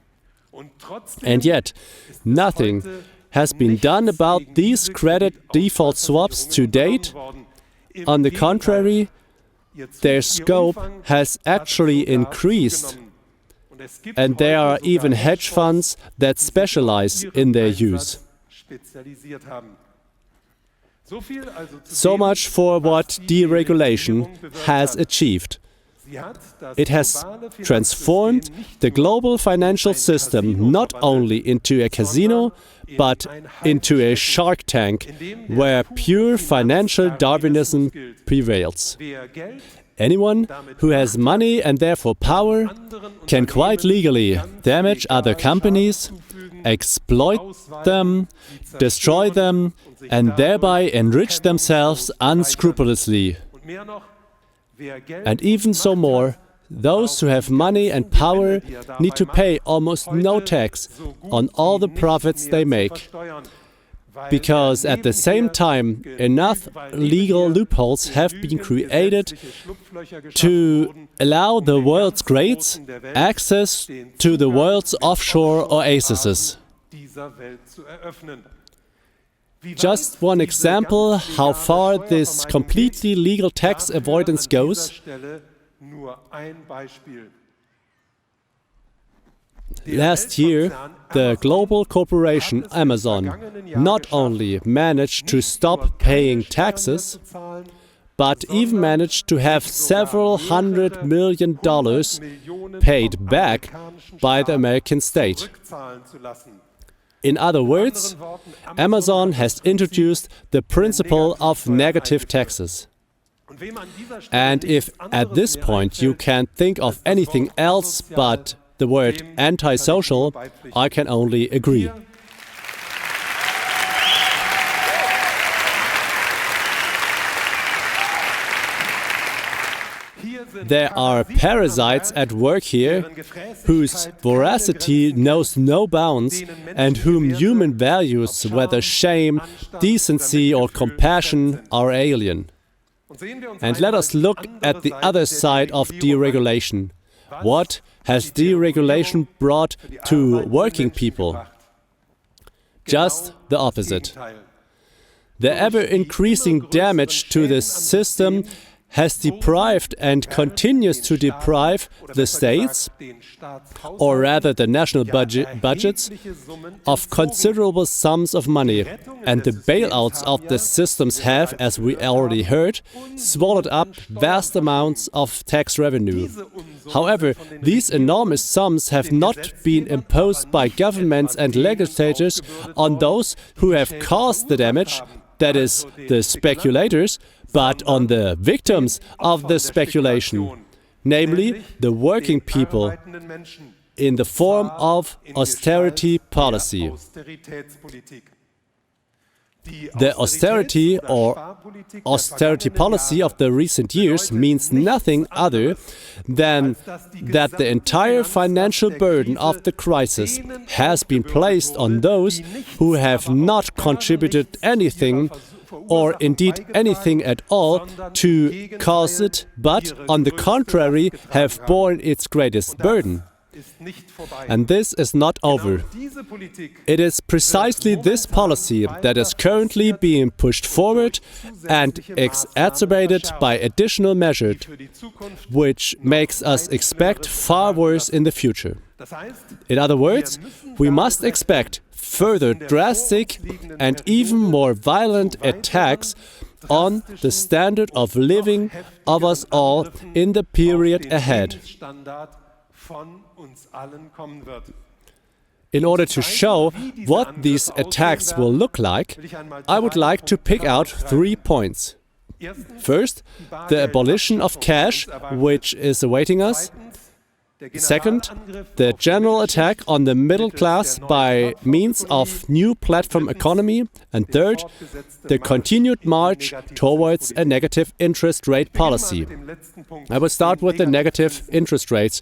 And yet, nothing has been done about these credit default swaps to date. On the contrary, their scope has actually increased, and there are even hedge funds that specialize in their use. So much for what deregulation has achieved. It has transformed the global financial system not only into a casino, but into a shark tank where pure financial Darwinism prevails. Anyone who has money and therefore power can quite legally damage other companies, exploit them, destroy them, and thereby enrich themselves unscrupulously. And even so more, those who have money and power need to pay almost no tax on all the profits they make, because at the same time enough legal loopholes have been created to allow the world's greats access to the world's offshore oases. Just one example how far this completely legal tax avoidance goes. Last year, the global corporation Amazon not only managed to stop paying taxes, but even managed to have several $100 million paid back by the American state. In other words, Amazon has introduced the principle of negative taxes. And if at this point you can't think of anything else but the word antisocial, I can only agree. there are parasites at work here whose voracity knows no bounds and whom human values, whether shame, decency or compassion, are alien. And let us look at the other side of deregulation. What has deregulation brought to working people? Just the opposite. The ever-increasing damage to the system has deprived and continues to deprive the states, or rather the national budgets, of considerable sums of money. And the bailouts of the systems have, as we already heard, swallowed up vast amounts of tax revenue. However, these enormous sums have not been imposed by governments and legislators on those who have caused the damage, that is, the speculators, but on the victims of the speculation, namely the working people, in the form of austerity policy. The austerity or austerity policy of the recent years means nothing other than that the entire financial burden of the crisis has been placed on those who have not contributed anything, or indeed anything at all, to cause it, but on the contrary have borne its greatest burden. And this is not over. It is precisely this policy that is currently being pushed forward and exacerbated by additional measures, which makes us expect far worse in the future. In other words, we must expect further drastic and even more violent attacks on the standard of living of us all in the period ahead. In order to show what these attacks will look like, I would like to pick out 3 points. First, the abolition of cash, which is awaiting us. Second, the general attack on the middle class by means of new platform economy. And third, the continued march towards a negative interest rate policy. I will start with the negative interest rates,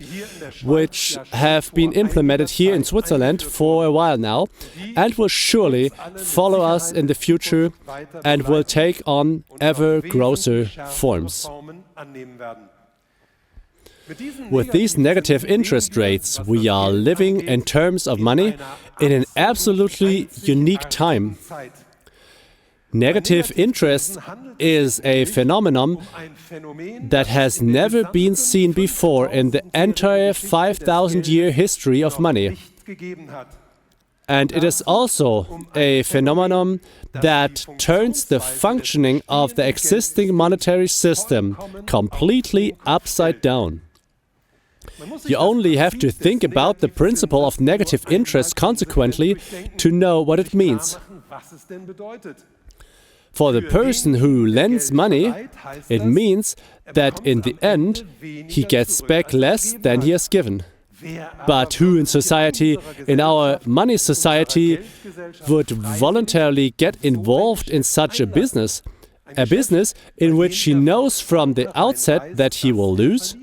which have been implemented here in Switzerland for a while now and will surely follow us in the future and will take on ever grosser forms. With these negative interest rates, we are living in terms of money in an absolutely unique time. Negative interest is a phenomenon that has never been seen before in the entire 5,000-year history of money. And it is also a phenomenon that turns the functioning of the existing monetary system completely upside down. You only have to think about the principle of negative interest consequently to know what it means. For the person who lends money, it means that in the end he gets back less than he has given. But who in society, in our money society, would voluntarily get involved in such a business in which he knows from the outset that he will lose?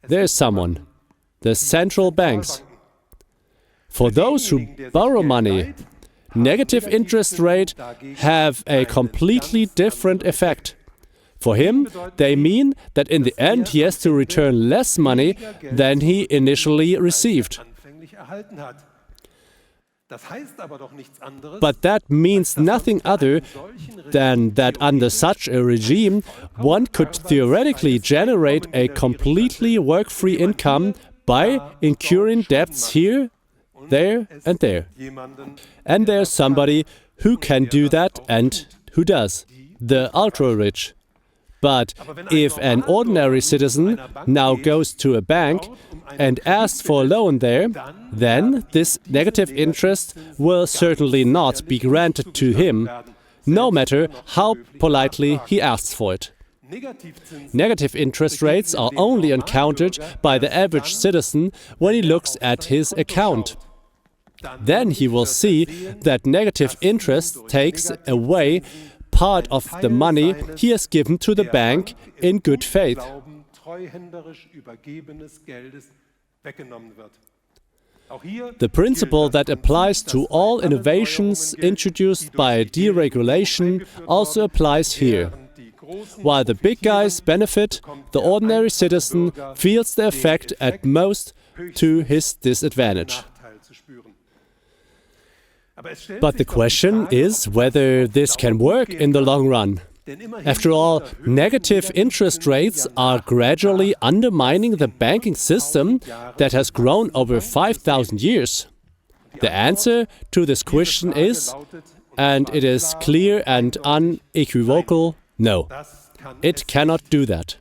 There is someone, the central banks. For those who borrow money, negative interest rates have a completely different effect. For him, they mean that in the end he has to return less money than he initially received. But that means nothing other than that under such a regime, one could theoretically generate a completely work-free income by incurring debts here, there and there. And there's somebody who can do that and who does, the ultra-rich. But if an ordinary citizen now goes to a bank and asks for a loan there, then this negative interest will certainly not be granted to him, no matter how politely he asks for it. Negative interest rates are only encountered by the average citizen when he looks at his account. Then he will see that negative interest takes away part of the money he has given to the bank in good faith. The principle that applies to all innovations introduced by deregulation also applies here. While the big guys benefit, the ordinary citizen feels the effect at most to his disadvantage. But the question is whether this can work in the long run. After all, negative interest rates are gradually undermining the banking system that has grown over 5,000 years. The answer to this question is, and it is clear and unequivocal, no. It cannot do that.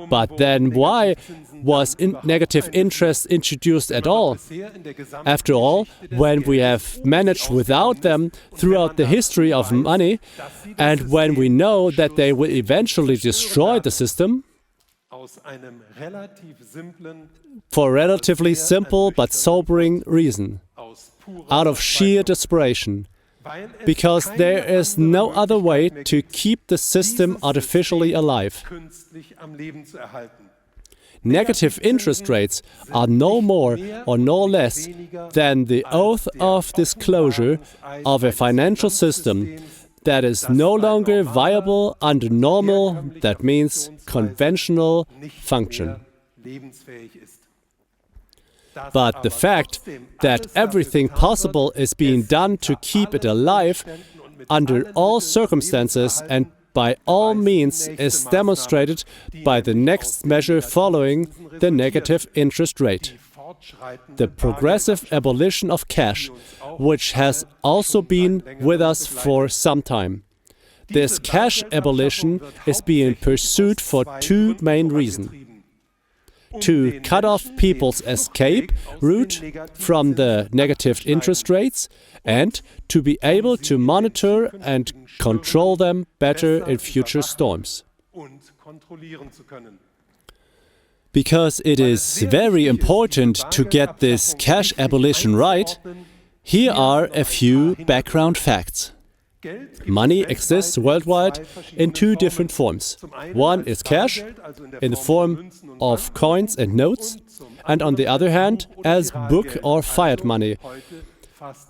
But then why was negative interest introduced at all? After all, when we have managed without them throughout the history of money, and when we know that they will eventually destroy the system, for a relatively simple but sobering reason, out of sheer desperation, because there is no other way to keep the system artificially alive. Negative interest rates are no more or no less than the oath of disclosure of a financial system that is no longer viable under normal, that means conventional, function. But the fact that everything possible is being done to keep it alive under all circumstances and by all means is demonstrated by the next measure following the negative interest rate. The progressive abolition of cash, which has also been with us for some time. This cash abolition is being pursued for two main reasons. To cut off people's escape route from the negative interest rates and to be able to monitor and control them better in future storms. Because it is very important to get this cash abolition right, here are a few background facts. Money exists worldwide in two different forms. One is cash, in the form of coins and notes, and on the other hand, as book or fiat money,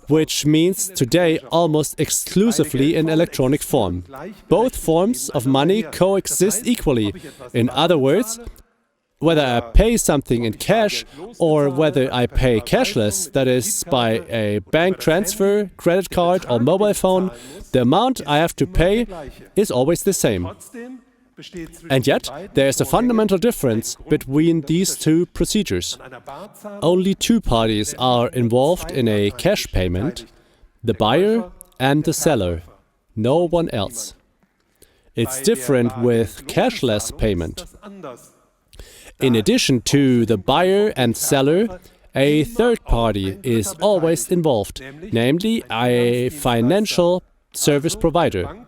which means today almost exclusively in electronic form. Both forms of money coexist equally. In other words, whether I pay something in cash or whether I pay cashless, that is, by a bank transfer, credit card or mobile phone, the amount I have to pay is always the same. And yet, there is a fundamental difference between these two procedures. Only two parties are involved in a cash payment, the buyer and the seller, no one else. It's different with cashless payment. In addition to the buyer and seller, a third party is always involved, namely a financial service provider.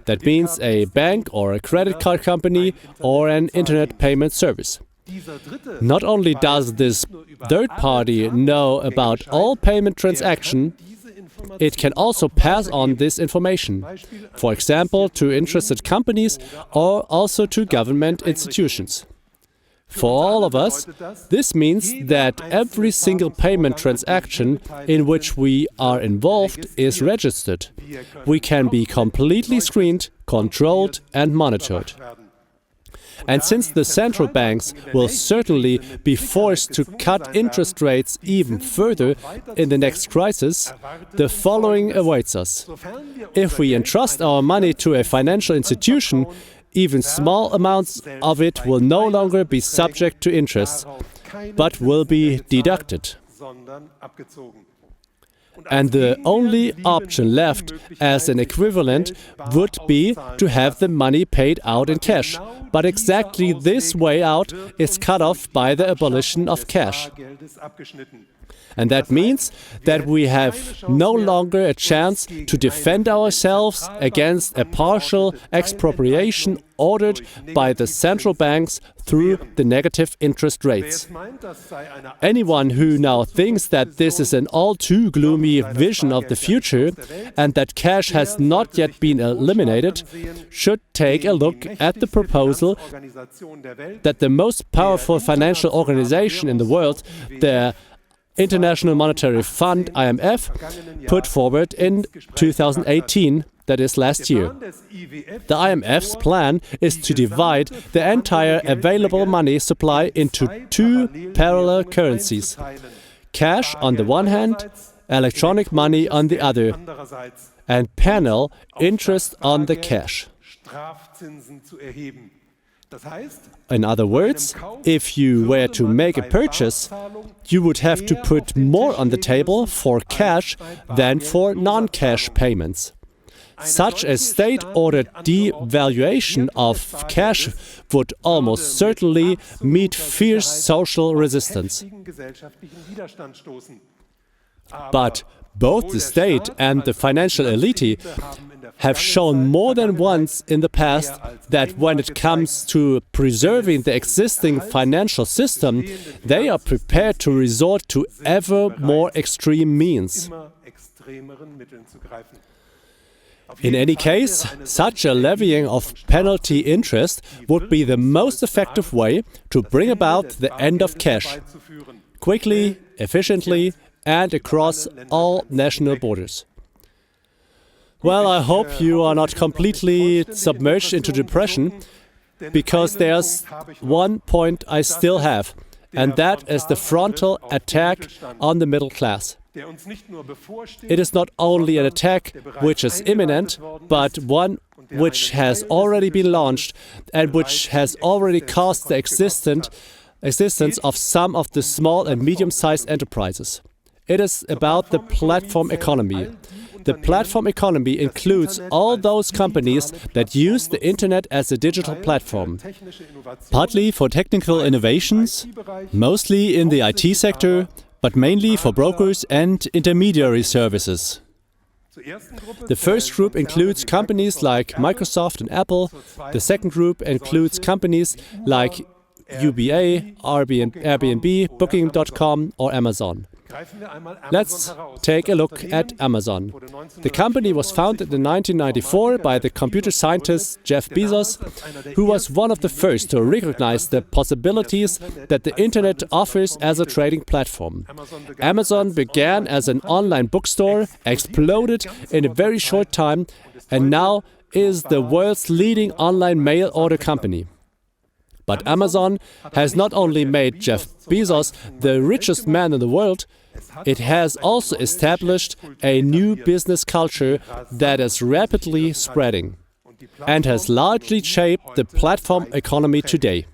That means a bank or a credit card company or an internet payment service. Not only does this third party know about all payment transactions, it can also pass on this information, for example, to interested companies or also to government institutions. For all of us, this means that every single payment transaction in which we are involved is registered. We can be completely screened, controlled and monitored. And since the central banks will certainly be forced to cut interest rates even further in the next crisis, the following awaits us. If we entrust our money to a financial institution, even small amounts of it will no longer be subject to interest, but will be deducted. And the only option left as an equivalent would be to have the money paid out in cash. But exactly this way out is cut off by the abolition of cash. And that means that we have no longer a chance to defend ourselves against a partial expropriation ordered by the central banks through the negative interest rates. Anyone who now thinks that this is an all too gloomy vision of the future and that cash has not yet been eliminated should take a look at the proposal that the most powerful financial organization in the world, the International Monetary Fund, IMF, put forward in 2018, that is last year. The IMF's plan is to divide the entire available money supply into two parallel currencies: cash on the one hand, electronic money on the other, and panel interest on the cash. In other words, if you were to make a purchase, you would have to put more on the table for cash than for non-cash payments. Such a state-ordered devaluation of cash would almost certainly meet fierce social resistance. But both the state and the financial elite have shown more than once in the past that when it comes to preserving the existing financial system, they are prepared to resort to ever more extreme means. In any case, such a levying of penalty interest would be the most effective way to bring about the end of cash, quickly, efficiently, and across all national borders. Well, I hope you are not completely submerged into depression, because there's one point I still have, and that is the frontal attack on the middle class. It is not only an attack which is imminent, but one which has already been launched and which has already caused the existence of some of the small and medium-sized enterprises. It is about the platform economy. The platform economy includes all those companies that use the internet as a digital platform, partly for technical innovations, mostly in the IT sector, but mainly for brokers and intermediary services. The first group includes companies like Microsoft and Apple. The second group includes companies like UBA, Airbnb, Booking.com or Amazon. Let's take a look at Amazon. The company was founded in 1994 by the computer scientist Jeff Bezos, who was one of the first to recognize the possibilities that the internet offers as a trading platform. Amazon began as an online bookstore, exploded in a very short time, and now is the world's leading online mail order company. But Amazon has not only made Jeff Bezos the richest man in the world, it has also established a new business culture that is rapidly spreading and has largely shaped the platform economy today.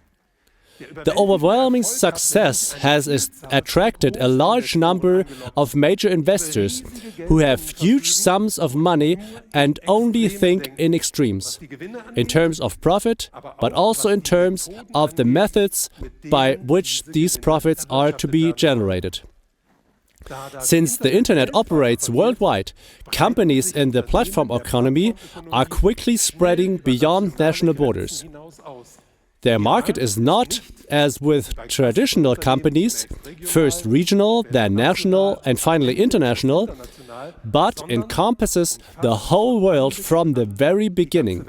The overwhelming success has attracted a large number of major investors who have huge sums of money and only think in extremes, in terms of profit, but also in terms of the methods by which these profits are to be generated. Since the internet operates worldwide, companies in the platform economy are quickly spreading beyond national borders. Their market is not, as with traditional companies, first regional, then national, and finally international, but encompasses the whole world from the very beginning.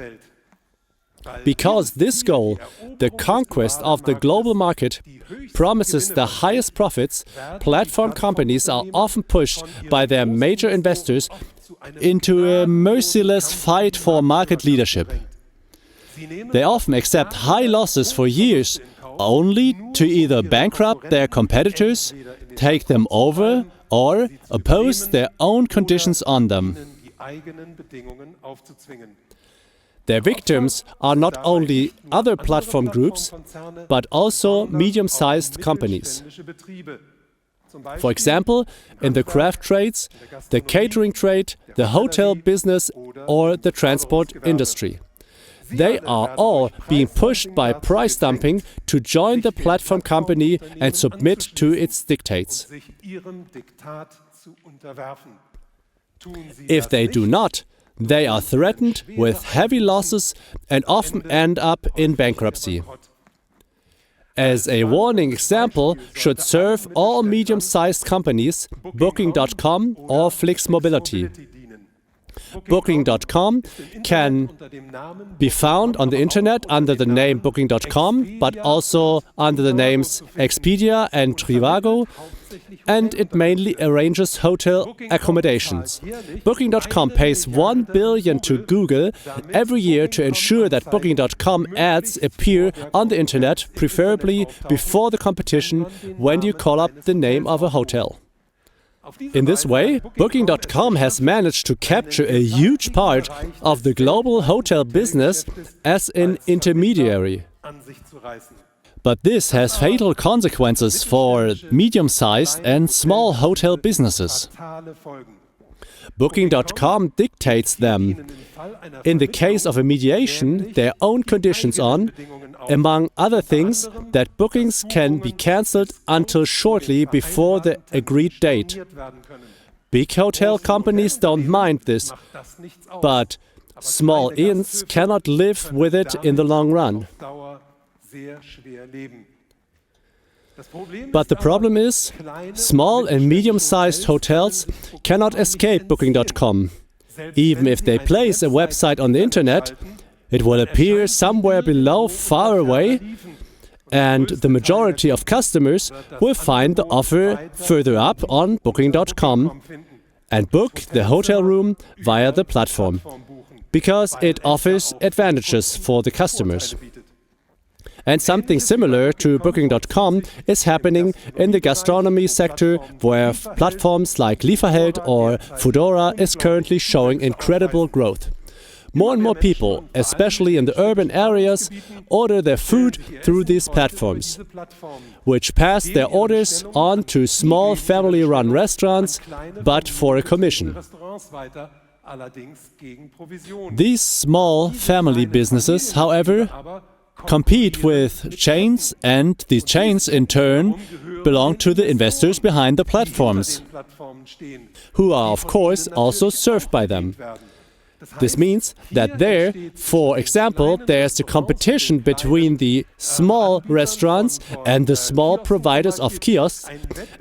Because this goal, the conquest of the global market, promises the highest profits, platform companies are often pushed by their major investors into a merciless fight for market leadership. They often accept high losses for years, only to either bankrupt their competitors, take them over, or oppose their own conditions on them. Their victims are not only other platform groups, but also medium-sized companies. For example, in the craft trades, the catering trade, the hotel business, or the transport industry. They are all being pushed by price dumping to join the platform company and submit to its dictates. If they do not, they are threatened with heavy losses and often end up in bankruptcy. As a warning example should serve all medium-sized companies, Booking.com or Flix Mobility. Booking.com can be found on the internet under the name Booking.com, but also under the names Expedia and Trivago, and it mainly arranges hotel accommodations. Booking.com pays $1 billion to Google every year to ensure that Booking.com ads appear on the internet, preferably before the competition when you call up the name of a hotel. In this way, Booking.com has managed to capture a huge part of the global hotel business as an intermediary. But this has fatal consequences for medium-sized and small hotel businesses. Booking.com dictates them, in the case of a mediation, their own conditions on, among other things, that bookings can be cancelled until shortly before the agreed date. Big hotel companies don't mind this, but small inns cannot live with it in the long run. But the problem is, small and medium-sized hotels cannot escape Booking.com. Even if they place a website on the internet, it will appear somewhere below, far away, and the majority of customers will find the offer further up on Booking.com and book the hotel room via the platform, because it offers advantages for the customers. And something similar to Booking.com is happening in the gastronomy sector, where platforms like Lieferheld or Foodora is currently showing incredible growth. More and more people, especially in the urban areas, order their food through these platforms, which pass their orders on to small family-run restaurants, but for a commission. These small family businesses, however, compete with chains, and these chains in turn belong to the investors behind the platforms, who are of course also served by them. This means that there, for example, there's a competition between the small restaurants and the small providers of kiosks,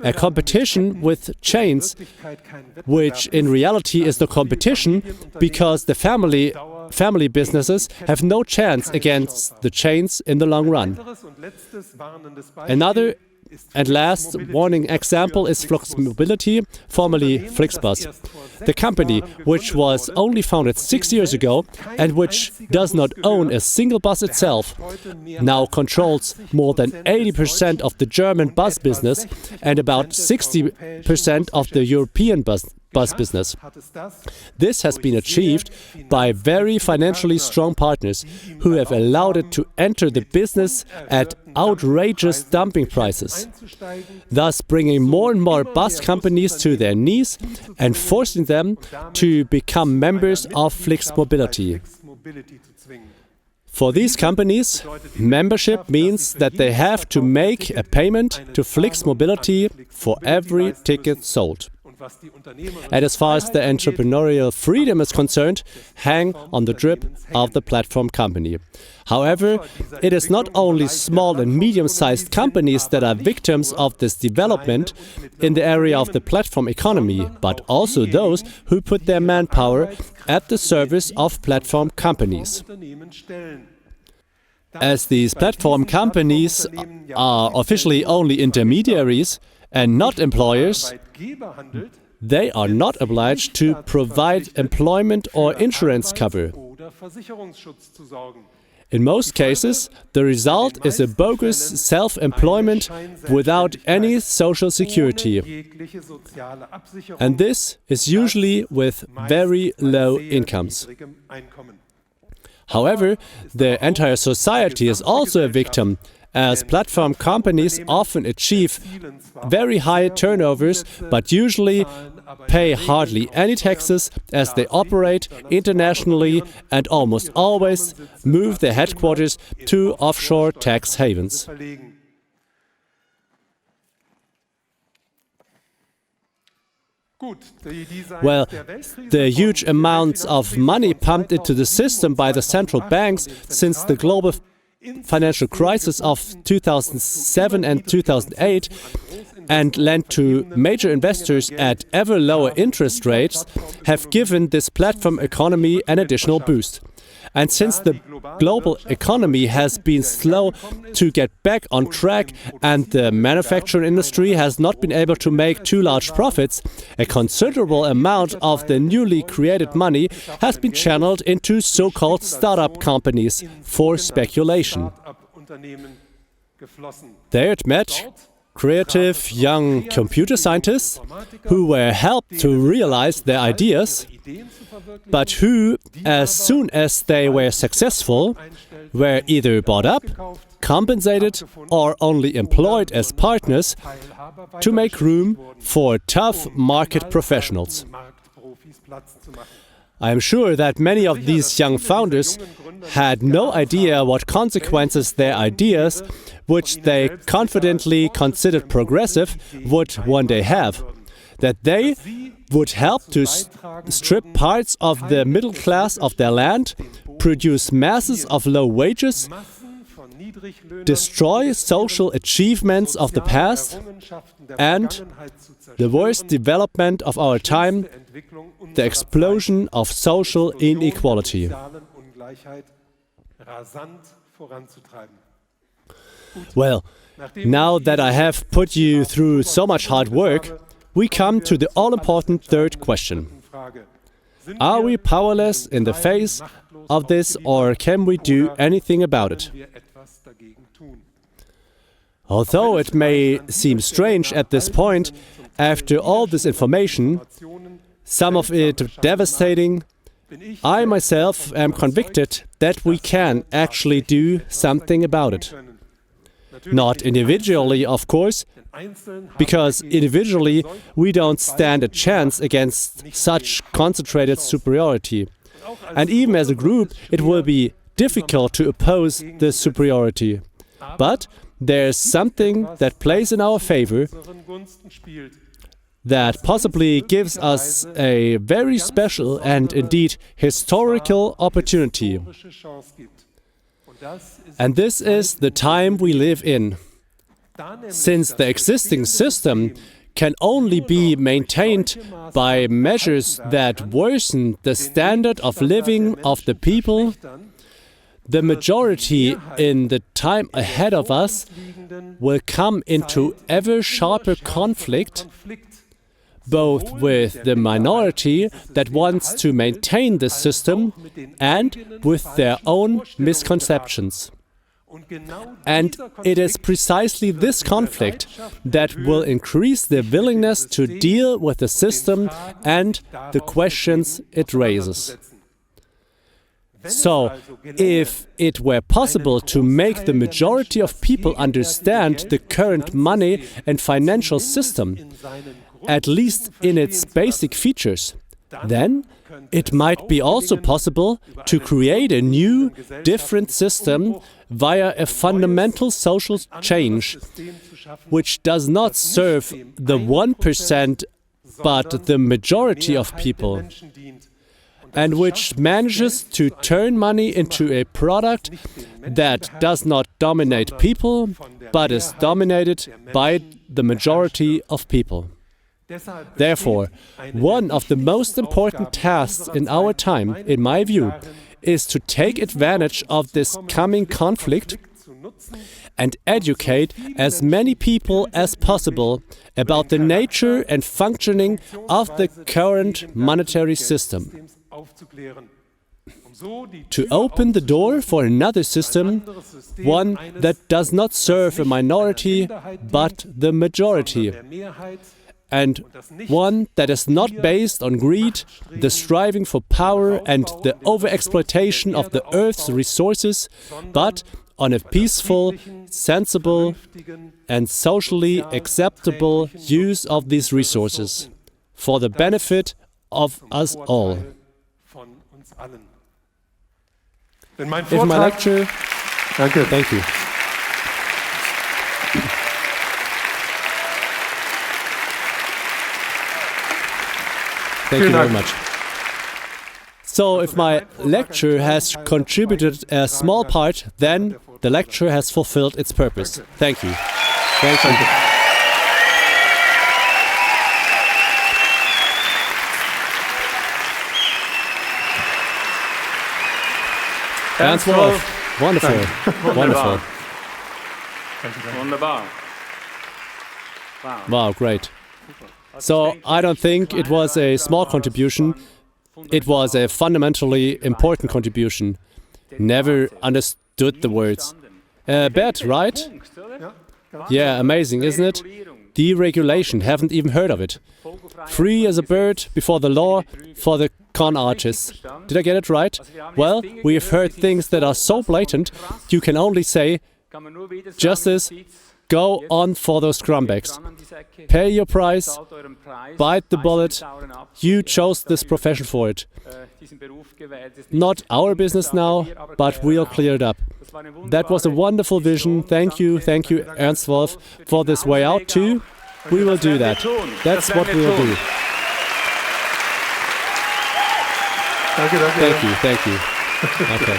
a competition with chains, which in reality is no competition because the family businesses have no chance against the chains in the long run. Another and last warning example is Flix Mobility, formerly Flixbus. The company, which was only founded 6 years ago and which does not own a single bus itself, now controls more than 80% of the German bus business and about 60% of the European bus business. This has been achieved by very financially strong partners who have allowed it to enter the business at outrageous dumping prices, thus bringing more and more bus companies to their knees and forcing them to become members of Flix Mobility. For these companies, membership means that they have to make a payment to Flix Mobility for every ticket sold. And as far as the entrepreneurial freedom is concerned, hang on the drip of the platform company. However, it is not only small and medium-sized companies that are victims of this development in the area of the platform economy, but also those who put their manpower at the service of platform companies. As these platform companies are officially only intermediaries and not employers, they are not obliged to provide employment or insurance cover. In most cases, the result is a bogus self-employment without any social security. And this is usually with very low incomes. However, the entire society is also a victim, as platform companies often achieve very high turnovers, but usually pay hardly any taxes as they operate internationally and almost always move their headquarters to offshore tax havens. Well, the huge amounts of money pumped into the system by the central banks since the global financial crisis of 2007 and 2008 and lent to major investors at ever lower interest rates have given this platform economy an additional boost. And since the global economy has been slow to get back on track and the manufacturing industry has not been able to make too large profits, a considerable amount of the newly created money has been channeled into so-called startup companies for speculation. There it met creative young computer scientists who were helped to realize their ideas, but who, as soon as they were successful, were either bought up, compensated, or only employed as partners to make room for tough market professionals. I am sure that many of these young founders had no idea what consequences their ideas, which they confidently considered progressive, would one day have. That they would help to strip parts of the middle class of their land, produce masses of low wages, destroy social achievements of the past, and the worst development of our time, the explosion of social inequality. Well, now that I have put you through so much hard work, we come to the all-important third question. Are we powerless in the face of this, or can we do anything about it? Although it may seem strange at this point, after all this information, some of it devastating, I myself am convicted that we can actually do something about it. Not individually, of course, because individually we don't stand a chance against such concentrated superiority. And even as a group, it will be difficult to oppose this superiority. But there's something that plays in our favor that possibly gives us a very special and indeed historical opportunity. And this is the time we live in. Since the existing system can only be maintained by measures that worsen the standard of living of the people, the majority in the time ahead of us will come into ever sharper conflict, both with the minority that wants to maintain the system and with their own misconceptions. And it is precisely this conflict that will increase the willingness to deal with the system and the questions it raises. So, if it were possible to make the majority of people understand the current money and financial system, at least in its basic features, then it might be also possible to create a new, different system via a fundamental social change, which does not serve the 1% but the majority of people, and which manages to turn money into a product that does not dominate people, but is dominated by the majority of people. Therefore, one of the most important tasks in our time, in my view, is to take advantage of this coming conflict and educate as many people as possible about the nature and functioning of the current monetary system. To open the door for another system, one that does not serve a minority but the majority, and one that is not based on greed, the striving for power and the overexploitation of the earth's resources, but on a peaceful, sensible and socially acceptable use of these resources for the benefit of us all. If my lecture... Thank you. Thank you very much. So if my lecture has contributed a small part, then the lecture has fulfilled its purpose. Thank you. Thank you. Ernst Wolff. Wonderful. Wonderful. Wunderbar. Wow, great. So I don't think it was a small contribution. It was a fundamentally important contribution. Never understood the words. Bert, right? Yeah, amazing, isn't it? Deregulation, haven't even heard of it. Free as a bird before the law for the con artists. Did I get it right? Well, we have heard things that are so blatant, you can only say, justice, go on for those scumbags. Pay your price, bite the bullet. You chose this profession for it. Not our business now, but we'll clear it up. That was a wonderful vision. Thank you, Ernst Wolff, for this way out too. We will do that. That's what we will do. Thank you. Okay.